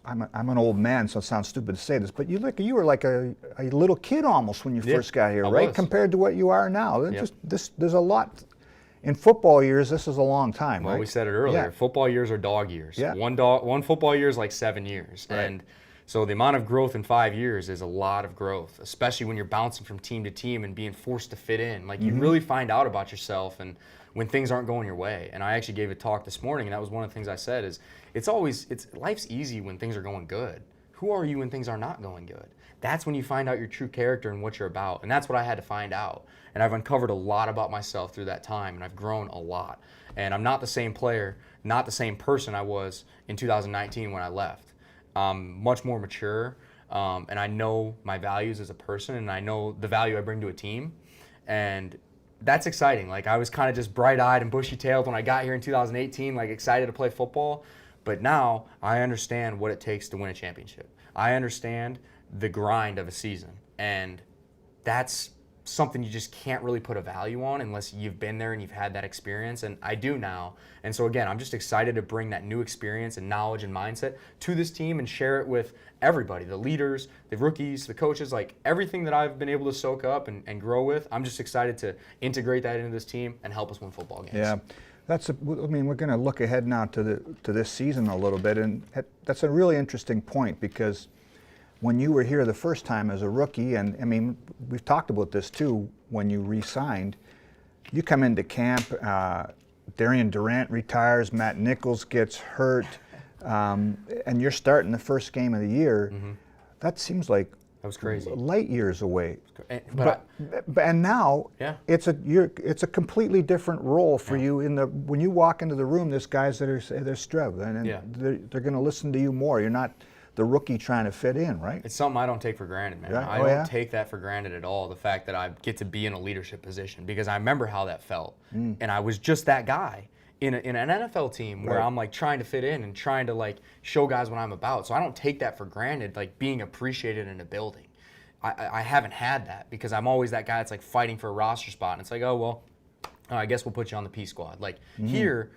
I'm an old man, so it sounds stupid to say this, but you were like a little kid almost when you first got here, right? Compared to what you are now. There's a lot. In football years, this is a long time, well, right? We said it earlier. Yeah. Football years are dog years. Yeah. One football year is like 7 years. Right. And so the amount of growth in 5 years is a lot of growth, especially when you're bouncing from team to team and being forced to fit in. Like, you really find out about yourself and when things aren't going your way. And I actually gave a talk this morning, and that was one of the things I said is life's easy when things are going good. Who are you when things are not going good? That's when you find out your true character and what you're about. And that's what I had to find out. And I've uncovered a lot about myself through that time, and I've grown a lot. And I'm not the same player, not the same person I was in 2019 when I left. I'm much more mature, and I know my values as a person, and I know the value I bring to a team. And that's exciting. Like, I was kind of just bright-eyed and bushy-tailed when I got here in 2018, like excited to play football. But now I understand what it takes to win a championship. I understand the grind of a season. And that's something you just can't really put a value on unless you've been there and you've had that experience. And I do now. And so again, I'm just excited to bring that new experience and knowledge and mindset to this team and share it with everybody, the leaders, the rookies, the coaches, like everything that I've been able to soak up and grow with. I'm just excited to integrate that into this team and help us win football games. Yeah. We're going to look ahead now to this season a little bit, and that's a really interesting point because when you were here the first time as a rookie, and I mean, we've talked about this too, when you re-signed, you come into camp, Darian Durant retires, Matt Nichols gets hurt, and you're starting the first game of the year. That seems like that was crazy. Light years away. And now it's a completely different role for you when you walk into the room. There's guys that are Strev, and they're going to listen to you more. You're not the rookie trying to fit in, right? It's something I don't take for granted, man. Yeah? I don't take that for granted at all, the fact that I get to be in a leadership position, because I remember how that felt. And I was just that guy in an NFL team where I'm like trying to fit in and trying to like show guys what I'm about. So I don't take that for granted, like being appreciated in a building. I haven't had that because I'm always that guy that's like fighting for a roster spot. And it's like, oh, well, I guess we'll put you on the P squad. Like here,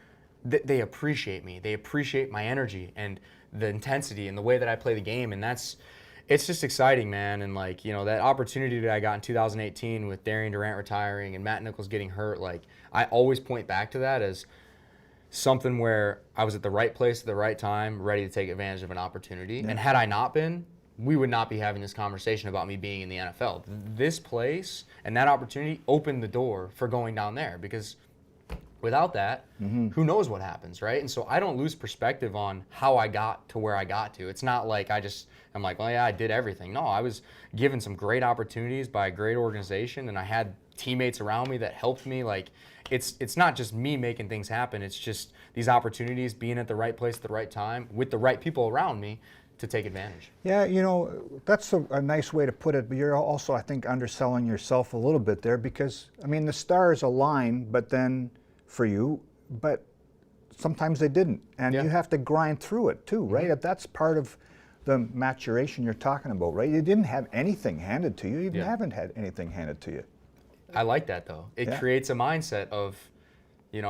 they appreciate me. They appreciate my energy and the intensity and the way that I play the game. And it's just exciting, man. And like, you know, that opportunity that I got in 2018 with Darian Durant retiring and Matt Nichols getting hurt, like I always point back to that as something where I was at the right place at the right time, ready to take advantage of an opportunity. And had I not been, we would not be having this conversation about me being in the NFL. This place and that opportunity opened the door for going down there, because without that, who knows what happens, right? And so I don't lose perspective on how I got to where I got to. It's not like I'm like, well, yeah, I did everything. No, I was given some great opportunities by a great organization, and I had teammates around me that helped me. Like, it's not just me making things happen. It's just these opportunities, being at the right place at the right time with the right people around me to take advantage. Yeah, that's a nice way to put it, but you're also, I think, underselling yourself a little bit there because, I mean, the stars align, but then for you, but sometimes they didn't. And you have to grind through it too, right? That's part of the maturation you're talking about, right? You didn't have anything handed to you. You even haven't had anything handed to you. I like that, though. It creates a mindset of, you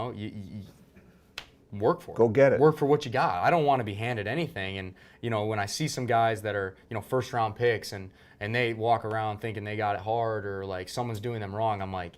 work for it. Go get it. Work for what you got. I don't want to be handed anything. And, when I see some guys that are, first round picks and they walk around thinking they got it hard or like someone's doing them wrong, I'm like,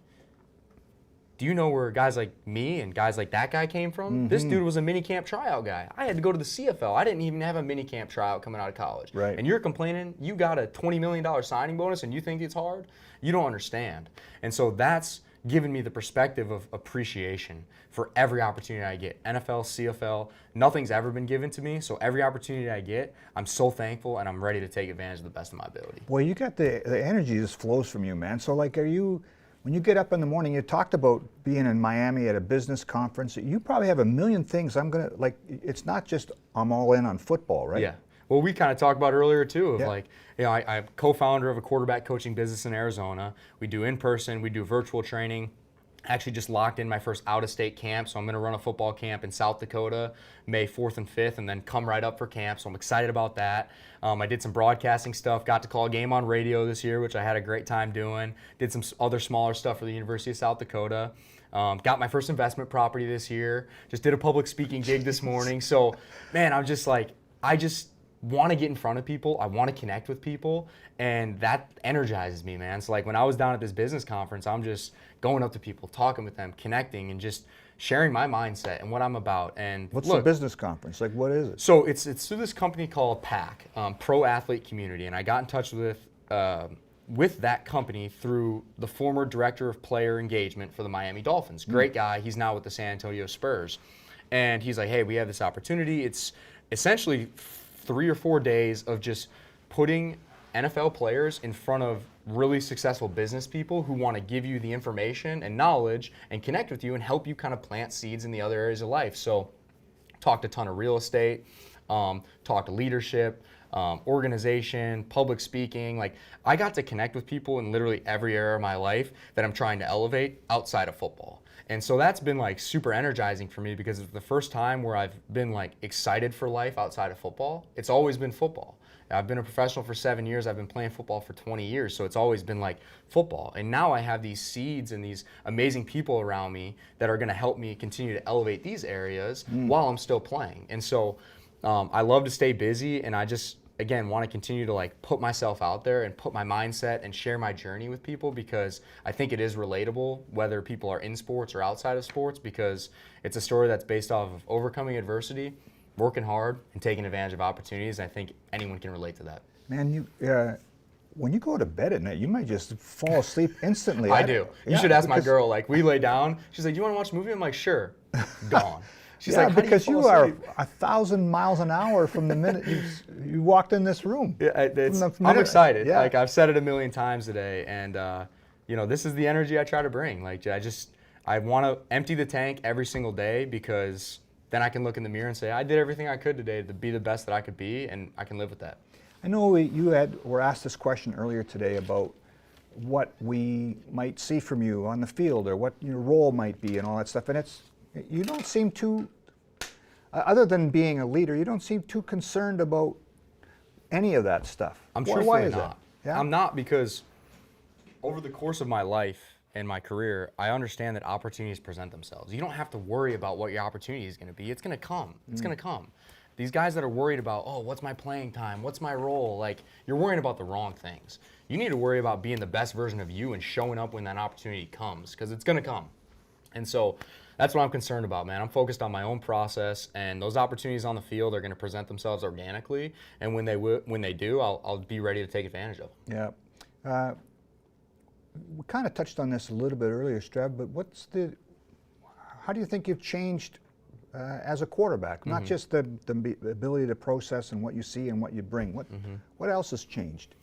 do you know where guys like me and guys like that guy came from? This dude was a minicamp tryout guy. I had to go to the CFL. I didn't even have a minicamp tryout coming out of college. Right. And you're complaining you got a $20 million signing bonus and you think it's hard? You don't understand. And so that's given me the perspective of appreciation for every opportunity I get. NFL, CFL, nothing's ever been given to me. So every opportunity I get, I'm so thankful and I'm ready to take advantage of the best of my ability. Well, you got the energy just flows from you, man. So like, when you get up in the morning, you talked about being in Miami at a business conference. You probably have a million things. It's not just I'm all in on football, right? Yeah. Well, we kind of talked about earlier too of I'm co-founder of a quarterback coaching business in Arizona. We do in-person, we do virtual training. Actually just locked in my first out-of-state camp, so I'm going to run a football camp in South Dakota, May 4th and 5th, and then come right up for camp, so I'm excited about that. I did some broadcasting stuff, got to call a game on radio this year, which I had a great time doing. Did some other smaller stuff for the University of South Dakota. Got my first investment property this year. Just did a public speaking gig this morning. So, man, I'm just like, I just want to get in front of people. I want to connect with people, and that energizes me, man. So like when I was down at this business conference, I'm just going up to people, talking with them, connecting, and just sharing my mindset and what I'm about. And what's the business conference? Like, what is it? So it's through this company called PAC, Pro Athlete Community, and I got in touch with that company through the former director of player engagement for the Miami Dolphins. Great guy. He's now with the San Antonio Spurs. And he's like, hey, we have this opportunity. It's essentially 3 or 4 days of just putting NFL players in front of really successful business people who want to give you the information and knowledge and connect with you and help you kind of plant seeds in the other areas of life. So talked a ton of real estate, talked leadership, organization, public speaking. Like I got to connect with people in literally every area of my life that I'm trying to elevate outside of football. And so that's been like super energizing for me because it's the first time where I've been like excited for life outside of football. It's always been football. I've been a professional for 7 years. I've been playing football for 20 years. So it's always been like football. And now I have these seeds and these amazing people around me that are going to help me continue to elevate these areas while I'm still playing. And so I love to stay busy, and I just, again, want to continue to like put myself out there and put my mindset and share my journey with people because I think it is relatable whether people are in sports or outside of sports because it's a story that's based off of overcoming adversity, working hard, and taking advantage of opportunities. I think anyone can relate to that. Man, when you go to bed at night, you might just fall asleep instantly. I do. You should ask my girl. Like, we lay down. She's like, "Do you want to watch a movie?" I'm like, "Sure." Gone. She's like, because "How do you fall are asleep?" 1,000 miles an hour from the minute you walked in this room. Yeah, I'm excited. Yeah. Like I've said it a million times today, and this is the energy I try to bring. Like I want to empty the tank every single day because then I can look in the mirror and say, I did everything I could today to be the best that I could be, and I can live with that. I know were asked this question earlier today about what we might see from you on the field or what your role might be and all that stuff, and you don't seem too, other than being a leader, you don't seem too concerned about any of that stuff. I'm truthfully is not. that? Yeah? I'm not because over the course of my life and my career, I understand that opportunities present themselves. You don't have to worry about what your opportunity is going to be. It's going to come. It's going to come. These guys that are worried about, oh, what's my playing time? What's my role? Like, you're worrying about the wrong things. You need to worry about being the best version of you and showing up when that opportunity comes, because it's going to come. And so that's what I'm concerned about, man. I'm focused on my own process, and those opportunities on the field are going to present themselves organically. And when they do, I'll be ready to take advantage of them. Yeah. We kind of touched on this a little bit earlier, Strev, but how do you think you've changed as a quarterback? Not just the ability to process and what you see and what you bring. What else has changed?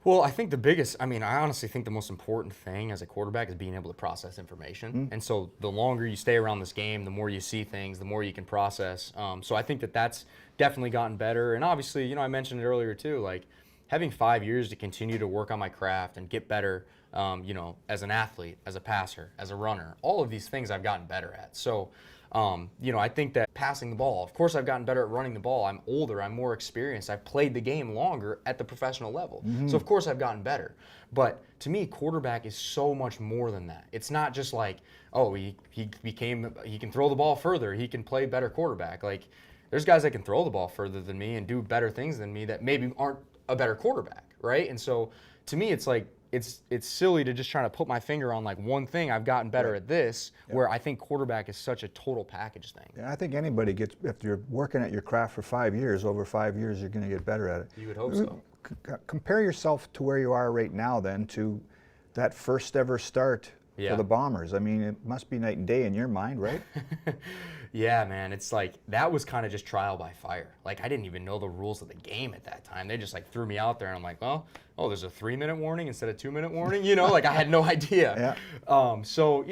Well, I think I honestly think the most important thing as a quarterback is being able to process information. And so the longer you stay around this game, the more you see things, the more you can process. So I think that that's definitely gotten better. And obviously, I mentioned it earlier too, like having 5 years to continue to work on my craft and get better, as an athlete, as a passer, as a runner, all of these things I've gotten better at. So, I think that passing the ball, of course I've gotten better at running the ball. I'm older, I'm more experienced. I've played the game longer at the professional level. So of course I've gotten better. But to me, quarterback is so much more than that. It's not just like, oh, he can throw the ball further, he can play better quarterback. Like there's guys that can throw the ball further than me and do better things than me that maybe aren't a better quarterback, right? And so to me, it's like, it's silly to just try to put my finger on like one thing. I've gotten better at this, where I think quarterback is such a total package thing. Yeah, I think anybody gets, if you're working at your craft for 5 years, over 5 years, you're going to get better at it. You would hope so. Compare yourself to where you are right now then to that first ever start for the Bombers. I mean, it must be night and day in your mind, right? Yeah, man. It's like, that was kind of just trial by fire. Like, I didn't even know the rules of the game at that time. They just like threw me out there and I'm like, well, there's a 3-minute warning instead of 2-minute warning, like I had no idea. So,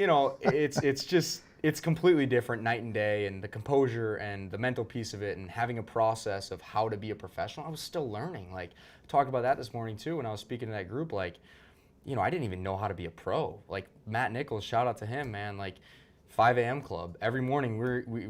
it's completely different night and day, and the composure and the mental piece of it and having a process of how to be a professional. I was still learning. Like, I talked about that this morning too when I was speaking to that group. Like, I didn't even know how to be a pro. Like Matt Nichols, shout out to him, man. Like 5 a.m. club. Every morning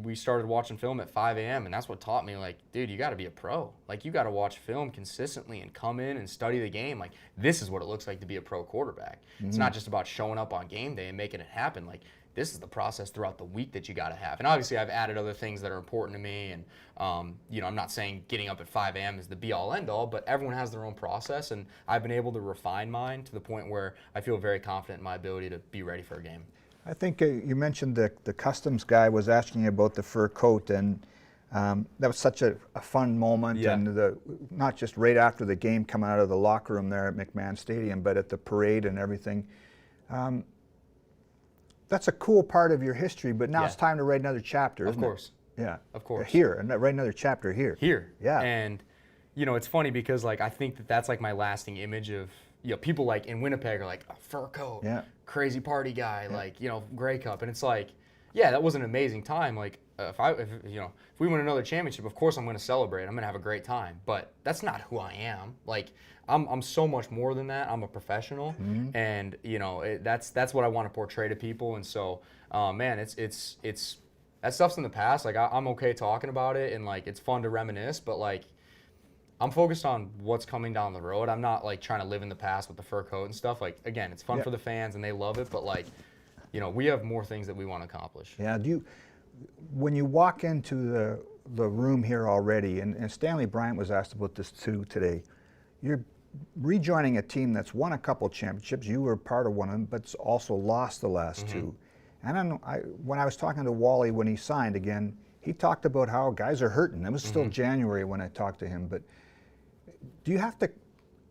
we started watching film at 5 a.m. and that's what taught me, like, dude, you got to be a pro. Like, you got to watch film consistently and come in and study the game. Like, this is what it looks like to be a pro quarterback. It's not just about showing up on game day and making it happen. Like, this is the process throughout the week that you got to have. And obviously I've added other things that are important to me. And, I'm not saying getting up at 5 a.m. is the be all end all, but everyone has their own process. And I've been able to refine mine to the point where I feel very confident in my ability to be ready for a game. I think you mentioned the customs guy was asking you about the fur coat, and that was such a fun moment. And not just right after the game coming out of the locker room there at McMahon Stadium, but at the parade and everything. That's a cool part of your history, but now it's time to write another chapter, isn't it? Of course. Yeah. Of course. Here, and write another chapter here. Here. Yeah. And, it's funny because, like, I think that's, like, my lasting image of, people, like, in Winnipeg are like, a fur coat, crazy party guy, like, Grey Cup. And it's like, yeah, that was an amazing time. Like, if we win another championship, of course I'm going to celebrate. I'm going to have a great time. But that's not who I am. Like, I'm so much more than that. I'm a professional, and that's what I want to portray to people. And so, man, it's that stuff's in the past. Like, I'm okay talking about it, and like it's fun to reminisce. But like, I'm focused on what's coming down the road. I'm not like trying to live in the past with the fur coat and stuff. Like, again, it's fun for the fans and they love it. But like, we have more things that we want to accomplish. Yeah. When you walk into the room here already, and Stanley Bryant was asked about this too today, you're rejoining a team that's won a couple championships. You were part of one of them, but also lost the last two. And when I was talking to Wally when he signed again, he talked about how guys are hurting. It was still January when I talked to him. But do you have to,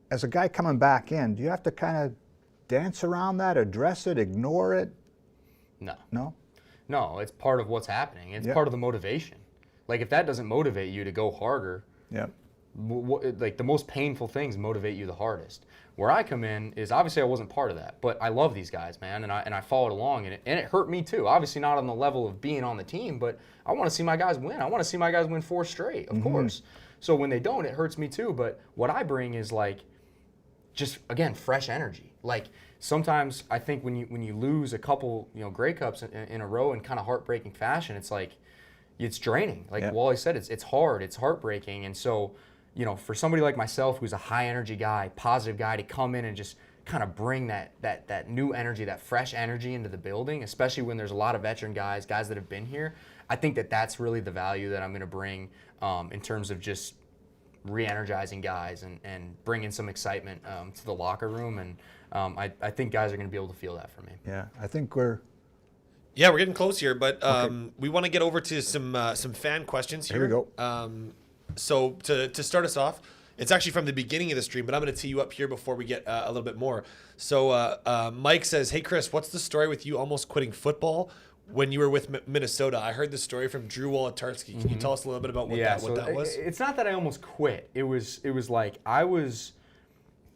as a guy coming back in, do you have to kind of dance around that, address it, ignore it? No. No? No, it's part of what's happening. It's part of the motivation. Like, if that doesn't motivate you to go harder, like the most painful things motivate you the hardest. Where I come in is, obviously I wasn't part of that, but I love these guys, man, and I followed along, and it hurt me too. Obviously not on the level of being on the team, but I want to see my guys win. I want to see my guys win 4 straight, of course. So when they don't, it hurts me too. But what I bring is like, just again, fresh energy. Like, sometimes I think when you lose a couple Grey Cups in a row in kind of heartbreaking fashion, it's like, it's draining. Like Wally said, it's hard, it's heartbreaking, and so. For somebody like myself who's a high energy guy, positive guy, to come in and just kind of bring that new energy, that fresh energy into the building, especially when there's a lot of veteran guys that have been here, I think that's really the value that I'm going to bring in terms of just re-energizing guys and bringing some excitement to the locker room. And I think guys are going to be able to feel that from me. Yeah, I think we're getting close here, but we want to get over to some fan questions here. Here we go. So to start us off, it's actually from the beginning of the stream, but I'm going to tee you up here before we get a little bit more. So Mike says, "Hey Chris, what's the story with you almost quitting football when you were with Minnesota? I heard the story from Drew Wolitarsky. Can you tell us a little bit about what that was?" It's not that I almost quit. It was like I was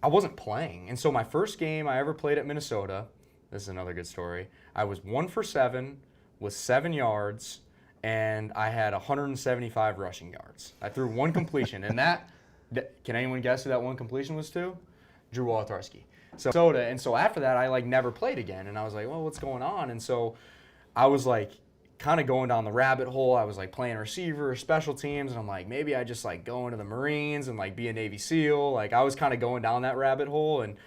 I wasn't playing. And so my first game I ever played at Minnesota, this is another good story. I was 1 for 7 with 7 yards, and I had 175 rushing yards. I threw 1 completion, and can anyone guess who that 1 completion was to? Drew Wolitarsky. So after that, I like never played again, and I was like, well, what's going on? And so I was like kind of going down the rabbit hole. I was like playing receiver, special teams, and I'm like, maybe I just like go into the Marines and like be a Navy SEAL. Like I was kind of going down that rabbit hole, and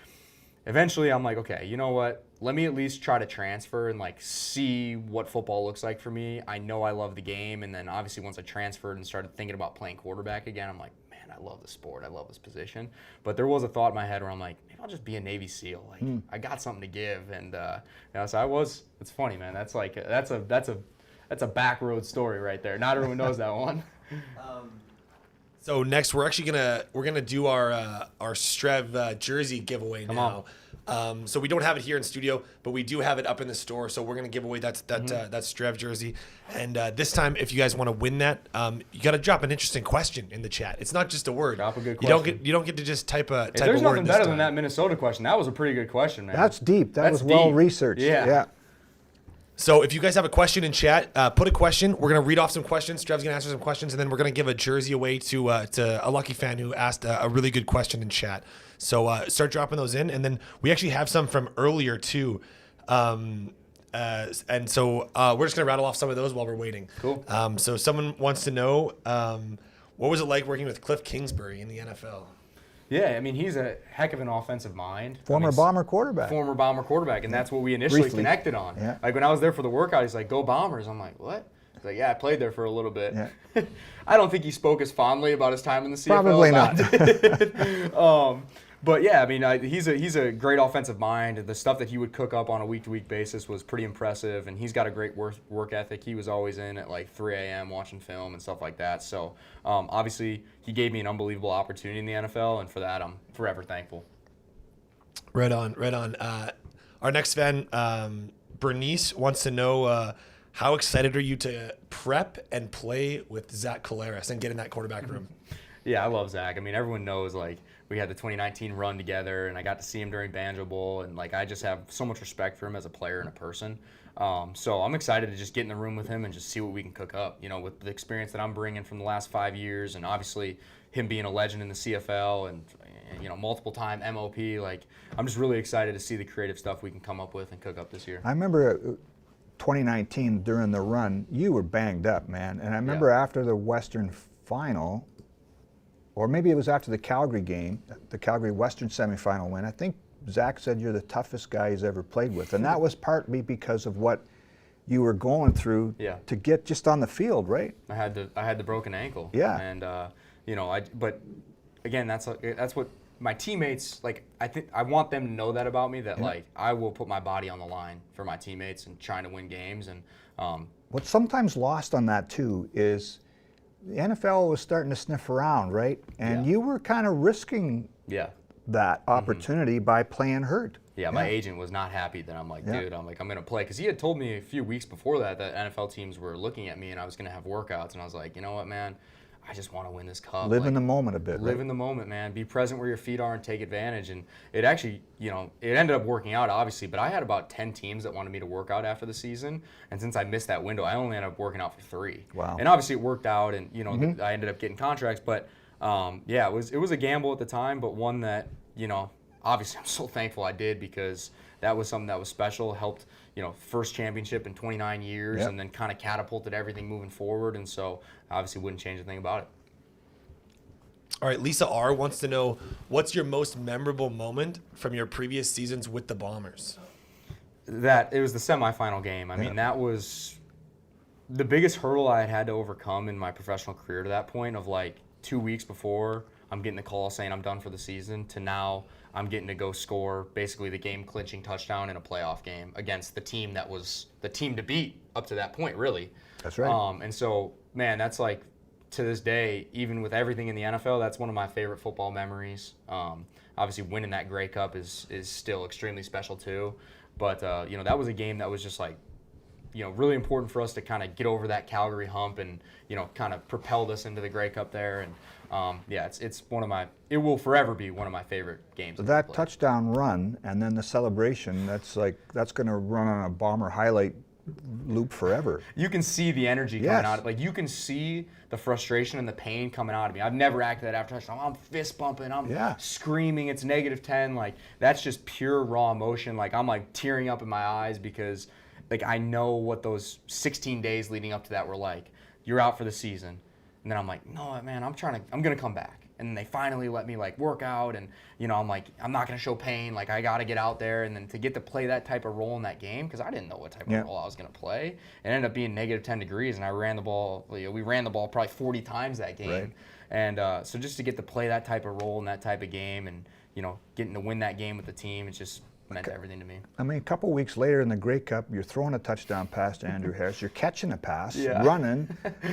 eventually I'm like, okay, you know what? Let me at least try to transfer and like see what football looks like for me. I know I love the game, and then obviously once I transferred and started thinking about playing quarterback again, I'm like, man, I love the sport. I love this position. But there was a thought in my head where I'm like, maybe I'll just be a Navy SEAL. Like I got something to give, and so I was. It's funny, man. That's like that's a back road story right there. Not everyone knows that one. So next, we're actually gonna do our Strev jersey giveaway now. So we don't have it here in studio, but we do have it up in the store. So we're gonna give away that Strev jersey. And this time, if you guys want to win that, you got to drop an interesting question in the chat. It's not just a word. Drop a good question. You don't get to just type a. There's nothing better than that Minnesota question. That was a pretty good question, man. That's deep. That was well researched. Yeah. So if you guys have a question in chat, put a question. We're going to read off some questions. Strev's going to answer some questions, and then we're going to give a jersey away to a lucky fan who asked a really good question in chat. So start dropping those in, and then we actually have some from earlier too. And so we're just going to rattle off some of those while we're waiting. Cool. So someone wants to know, what was it like working with Cliff Kingsbury in the NFL? Yeah, I mean, he's a heck of an offensive mind. Former Bomber quarterback. And that's what we initially Briefly connected on. Yeah. Like, when I was there for the workout, he's like, go Bombers. I'm like, what? He's like, yeah, I played there for a little bit. Yeah. I don't think he spoke as fondly about his time in the CFL. Probably not. But, yeah, I mean, he's a great offensive mind. The stuff that he would cook up on a week-to-week basis was pretty impressive, and he's got a great work ethic. He was always in at, like, 3 a.m. watching film and stuff like that. So, obviously, he gave me an unbelievable opportunity in the NFL, and for that, I'm forever thankful. Right on. Our next fan, Bernice, wants to know how excited are you to prep and play with Zach Collaros and get in that quarterback room? Yeah, I love Zach. I mean, everyone knows, like, we had the 2019 run together, and I got to see him during Banjo Bowl, and, like, I just have so much respect for him as a player and a person. So I'm excited to just get in the room with him and just see what we can cook up, you know, with the experience that I'm bringing from the last 5 years, and obviously him being a legend in the CFL and, you know, multiple-time MOP. Like, I'm just really excited to see the creative stuff we can come up with and cook up this year. I remember 2019 during the run, you were banged up, man. And I remember after the Western final, or maybe it was after the Calgary game, the Calgary Western semifinal win, I think Zach said you're the toughest guy he's ever played with. And that was partly because of what you were going through to get just on the field, right? I had the broken ankle. Yeah. And, you know, but again, that's what my teammates, like, I want them to know that about me, that, like, I will put my body on the line for my teammates and trying to win games. And what's sometimes lost on that, too, is the NFL was starting to sniff around, right? And you were kind of risking that opportunity by playing hurt. Yeah, my agent was not happy that I'm like, dude, I'm going to play. Because he had told me a few weeks before that NFL teams were looking at me and I was going to have workouts. And I was like, you know what, man? I just want to win this cup. Live in the moment a bit. Live in the moment, man. Be present where your feet are and take advantage. And it actually, you know, it ended up working out, obviously. But I had about 10 teams that wanted me to work out after the season. And since I missed that window, I only ended up working out for 3. Wow. And obviously it worked out, and, you know, I ended up getting contracts. But, yeah, it was a gamble at the time, but one that, you know, obviously I'm so thankful I did, because that was something that was special, helped, you know, first championship in 29 years, and then kind of catapulted everything moving forward. And so obviously wouldn't change a thing about it. All right, Lisa R. wants to know, what's your most memorable moment from your previous seasons with the Bombers? It was the semifinal game. I mean, that was the biggest hurdle I had to overcome in my professional career to that point, of like 2 weeks before I'm getting the call saying I'm done for the season, to now I'm getting to go score basically the game-clinching touchdown in a playoff game against the team that was the team to beat up to that point, really. That's right. And so, man, that's like, to this day, even with everything in the NFL, that's one of my favorite football memories. Obviously, winning that Grey Cup is still extremely special too. But, you know, that was a game that was just like really important for us to kind of get over that Calgary hump and, kind of propelled us into the Grey Cup there. And it will forever be one of my favorite games. So that touchdown run and then the celebration, that's going to run on a Bomber highlight loop forever. You can see the energy coming out. Like, you can see the frustration and the pain coming out of me. I've never acted that after touchdown. I'm fist bumping. I'm screaming. It's -10. Like, that's just pure raw emotion. Like, I'm like tearing up in my eyes because like I know what those 16 days leading up to that were like. You're out for the season. And then I'm like, no, man, I'm going to come back. And then they finally let me like work out, and I'm like, I'm not going to show pain. Like, I got to get out there, and then to get to play that type of role in that game, because I didn't know what type of role I was going to play. It ended up being -10 degrees, and I ran the ball. We ran the ball probably 40 times that game. Right. And so just to get to play that type of role in that type of game, and getting to win that game with the team, it just meant everything to me. I mean, a couple weeks later in the Grey Cup, you're throwing a touchdown pass to Andrew Harris. You're catching a pass, running.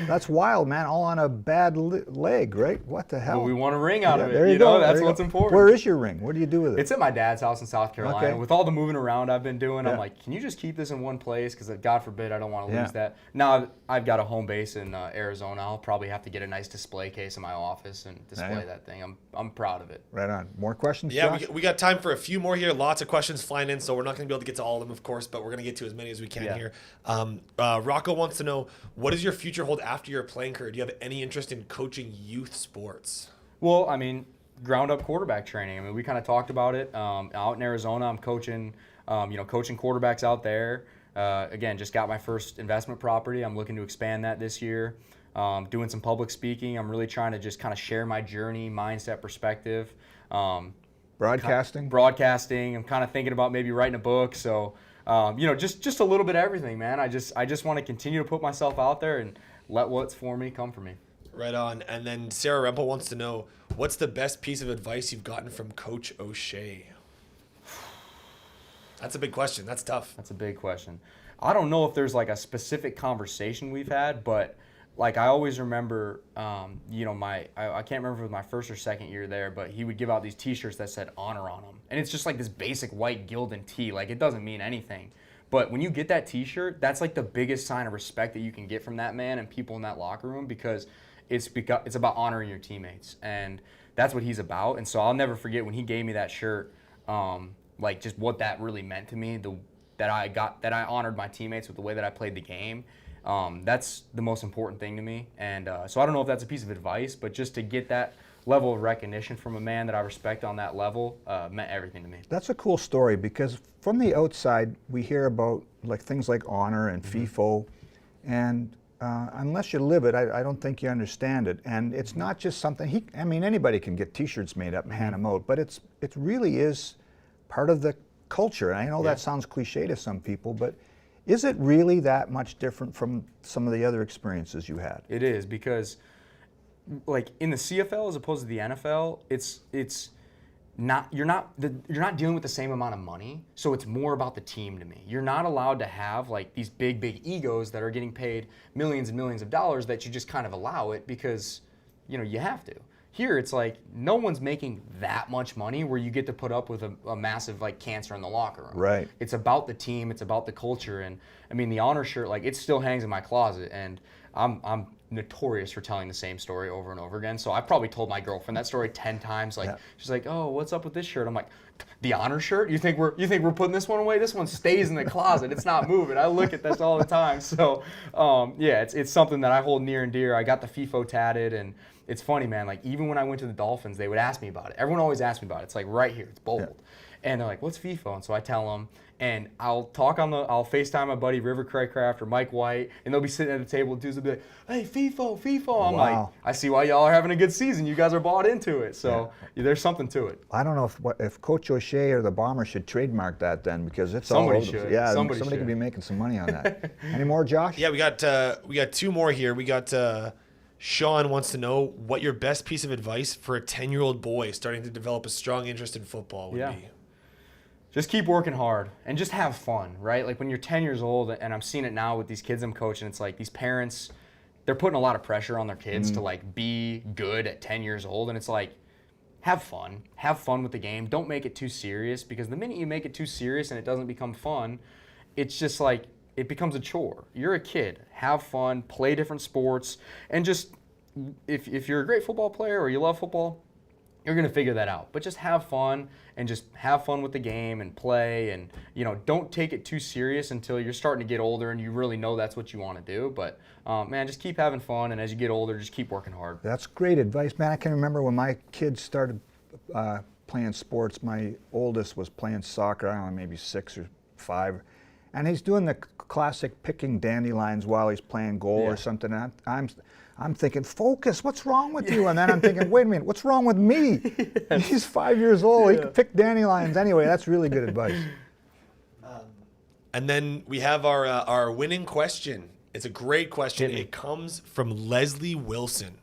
That's wild, man. All on a bad leg, right? What the hell? Well, we want a ring out of it. There you go. That's what's important. Where is your ring? What do you do with it? It's at my dad's house in South Carolina. Okay. With all the moving around I've been doing, I'm like, can you just keep this in one place? Because God forbid I don't want to lose that. Now I've got a home base in Arizona. I'll probably have to get a nice display case in my office and display that thing. I'm proud of it. Right on. More questions, Yeah, Josh? we got time for a few more here. Lots of questions flying in, so we're not going to be able to get to all of them, of course, but we're going to get to as many as we can here. Rocco wants to know, what does your future hold after your playing career? Do you have any interest in coaching youth sports? Well, I mean, ground-up quarterback training. I mean, we kind of talked about it. Out in Arizona, I'm coaching, coaching quarterbacks out there. Again, just got my first investment property. I'm looking to expand that this year. Doing some public speaking. I'm really trying to just kind of share my journey, mindset, perspective. Broadcasting. I'm kind of thinking about maybe writing a book. So, just a little bit of everything, man. I just want to continue to put myself out there and let what's for me come for me. Right on. And then Sarah Rempel wants to know, what's the best piece of advice you've gotten from Coach O'Shea? That's a big question. That's tough. That's a big question. I don't know if there's like a specific conversation we've had, but like I always remember, I can't remember if it was my first or second year there, but he would give out these T-shirts that said honor on them. And it's just like this basic white Gildan tee. Like, it doesn't mean anything. But when you get that T-shirt, that's like the biggest sign of respect that you can get from that man and people in that locker room, because it's about honoring your teammates. And that's what he's about. And so I'll never forget when he gave me that shirt, like just what that really meant to me, that I honored my teammates with the way that I played the game. That's the most important thing to me. And so I don't know if that's a piece of advice, but just to get that level of recognition from a man that I respect on that level meant everything to me. That's a cool story, because from the outside we hear about like things like honor and FIFO, and unless you live it, I don't think you understand it. And it's not just something anybody can get T-shirts made up and hand them out, but it really is part of the culture. And I know that sounds cliche to some people, but is it really that much different from some of the other experiences you had? It is, because like in the CFL as opposed to the NFL, you're not dealing with the same amount of money, so it's more about the team to me. You're not allowed to have like these big egos that are getting paid millions and millions of dollars that you just kind of allow it because you have to. Here it's like no one's making that much money where you get to put up with a massive like cancer in the locker room. Right. It's about the team, it's about the culture, and I mean the honor shirt, like it still hangs in my closet, and I'm notorious for telling the same story over and over again. So I probably told my girlfriend that story 10 times. Like she's like, "Oh, what's up with this shirt?" I'm like, "The honor shirt? You think we're putting this one away? This one stays in the closet. It's not moving." I look at this all the time. So it's something that I hold near and dear. I got the FIFO tatted, and it's funny, man. Like even when I went to the Dolphins, they would ask me about it. Everyone always asks me about it. It's like right here. It's bold. Yeah. And they're like, "What's FIFO?" And so I tell them, and I'll FaceTime my buddy River Craycraft or Mike White, and they'll be sitting at a table, and dudes will be like, "Hey, FIFO." I'm like, "I see why y'all are having a good season. You guys are bought into it." So there's something to it. I don't know if Coach O'Shea or the Bombers should trademark that then, because it's somebody all over. Should. Yeah, somebody could be making some money on that. Any more, Josh? Yeah, we got 2 more here. We got Sean wants to know what your best piece of advice for a 10-year-old boy starting to develop a strong interest in football would be. Just keep working hard and just have fun, right? Like when you're 10 years old, and I'm seeing it now with these kids I'm coaching, it's like these parents, they're putting a lot of pressure on their kids to like be good at 10 years old, and it's like, have fun with the game. Don't make it too serious, because the minute you make it too serious and it doesn't become fun, it's just like, it becomes a chore. You're a kid. Have fun, play different sports, and just if you're a great football player or you love football, you're going to figure that out. But just have fun and just have fun with the game and play, and don't take it too serious until you're starting to get older and you really know that's what you want to do. But man, just keep having fun, and as you get older, just keep working hard. That's great advice, man. I can remember when my kids started playing sports. My oldest was playing soccer, I don't know, maybe 6 or 5, and he's doing the classic picking dandelions while he's playing goal or something. And I'm thinking, focus, what's wrong with you? And then I'm thinking, wait a minute, what's wrong with me? He's 5 years old, he can pick dandelions. Anyway, that's really good advice. And then we have our winning question. It's a great question. It comes from Leslie Wilson.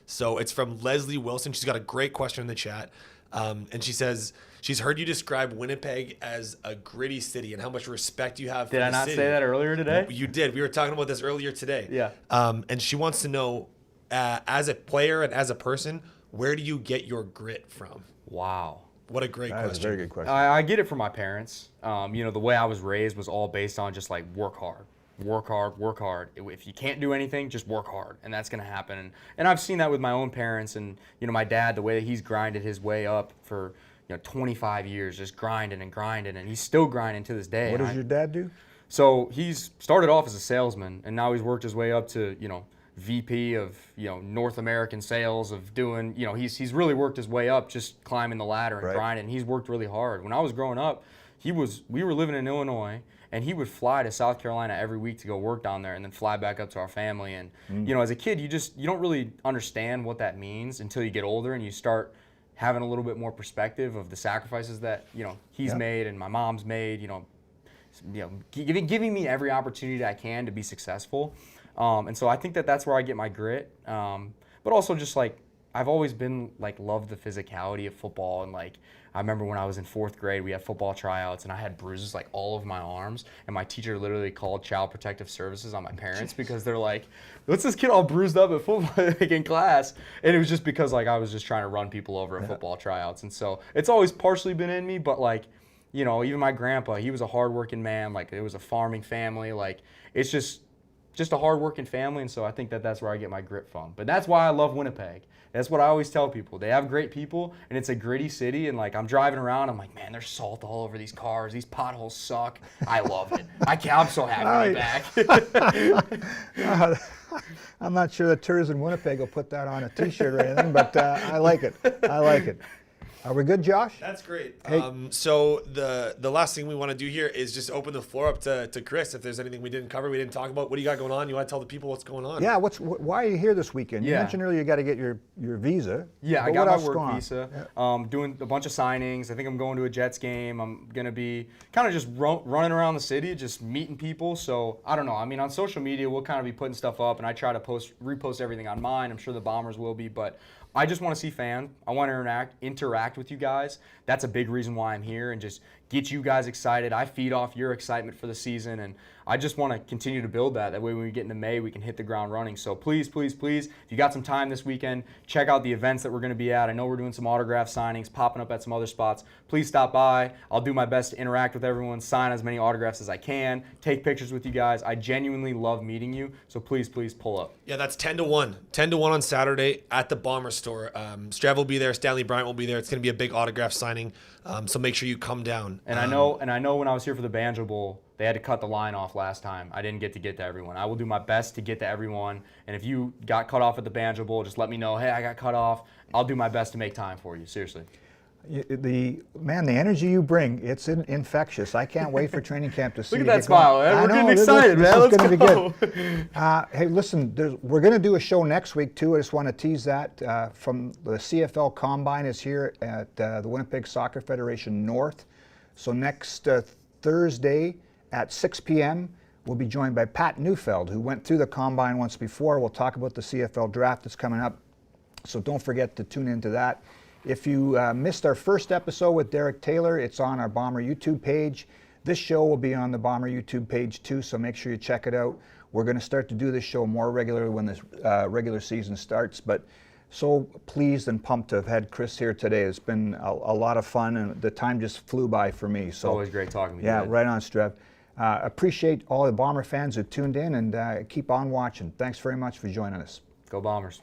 So it's from Leslie Wilson. She's got a great question in the chat. And she says, she's heard you describe Winnipeg as a gritty city and how much respect you have for the city. Did I not say that earlier today? You did. We were talking about this earlier today. Yeah. And she wants to know, as a player and as a person, where do you get your grit from? Wow. What a great question. That's a very good question. I get it from my parents. The way I was raised was all based on just like work hard. Work hard, work hard. If you can't do anything, just work hard, and that's going to happen. And I've seen that with my own parents, and my dad, the way that he's grinded his way up for 25 years, just grinding and grinding, and he's still grinding to this day. What does your dad do? So he's started off as a salesman, and now he's worked his way up to VP of North American sales of doing he's really worked his way up, just climbing the ladder and grinding. And he's worked really hard. When I was growing up, we were living in Illinois. And he would fly to South Carolina every week to go work down there and then fly back up to our family. And, as a kid, you don't really understand what that means until you get older and you start having a little bit more perspective of the sacrifices that, he's made and my mom's made, giving me every opportunity I can to be successful. And so I think that's where I get my grit. But also just like, I've always been loved the physicality of football, and I remember when I was in 4th grade, we had football tryouts, and I had bruises all over my arms, and my teacher literally called Child Protective Services on my parents because they're like, "What's this kid all bruised up at football in class?" And it was just because I was just trying to run people over at football tryouts, and so it's always partially been in me. But even my grandpa, he was a hardworking man. It was a farming family. It's just a hardworking family, and so I think that's where I get my grit from. But that's why I love Winnipeg. That's what I always tell people. They have great people, and it's a gritty city, and I'm driving around, I'm like, man, there's salt all over these cars. These potholes suck. I love it. I'm so happy to be back. I'm not sure the tourists in Winnipeg will put that on a T-shirt or anything, but I like it. I like it. Are we good, Josh? That's great. Hey. So the last thing we want to do here is just open the floor up to Chris. If there's anything we didn't cover, we didn't talk about, what do you got going on? You want to tell the people what's going on? Yeah. Why are you here this weekend? You mentioned earlier you got to get your visa. Yeah, but I got what my else work visa. Doing a bunch of signings. I think I'm going to a Jets game. I'm gonna be kind of just running around the city, just meeting people. So I don't know. I mean, on social media, we'll kind of be putting stuff up, and I try to repost everything on mine. I'm sure the Bombers will be, but I just want to see fans. I want to interact with you guys. That's a big reason why I'm here, and just get you guys excited. I feed off your excitement for the season, and I just want to continue to build that. That way when we get into May, we can hit the ground running. So please, please, please, if you got some time this weekend, check out the events that we're going to be at. I know we're doing some autograph signings, popping up at some other spots. Please stop by. I'll do my best to interact with everyone, sign as many autographs as I can, take pictures with you guys. I genuinely love meeting you, so please, please pull up. Yeah, that's 10 to 1. 10 to 1 on Saturday at the Bomber store. Strav will be there. Stanley Bryant will be there. It's going to be a big autograph signing, so make sure you come down. And I know when I was here for the Banjo Bowl, they had to cut the line off last time. I didn't get to everyone. I will do my best to get to everyone. And if you got cut off at the Banjo Bowl, just let me know, hey, I got cut off. I'll do my best to make time for you, seriously. The energy you bring, it's infectious. I can't wait for training camp to see. Look at that smile, man. We're getting excited, man. Let's go. Be good. Hey, listen, we're going to do a show next week, too. I just want to tease that. From the CFL Combine is here at the Winnipeg Soccer Federation North. So next Thursday at 6 p.m., we'll be joined by Pat Neufeld, who went through the Combine once before. We'll talk about the CFL draft that's coming up. So don't forget to tune into that. If you missed our first episode with Derek Taylor, it's on our Bomber YouTube page. This show will be on the Bomber YouTube page too, so make sure you check it out. We're going to start to do this show more regularly when this regular season starts, but so pleased and pumped to have had Chris here today. It's been a lot of fun, and the time just flew by for me. So always great talking with you. Yeah, right on, Strev. Appreciate all the Bomber fans who tuned in, and keep on watching. Thanks very much for joining us. Go Bombers.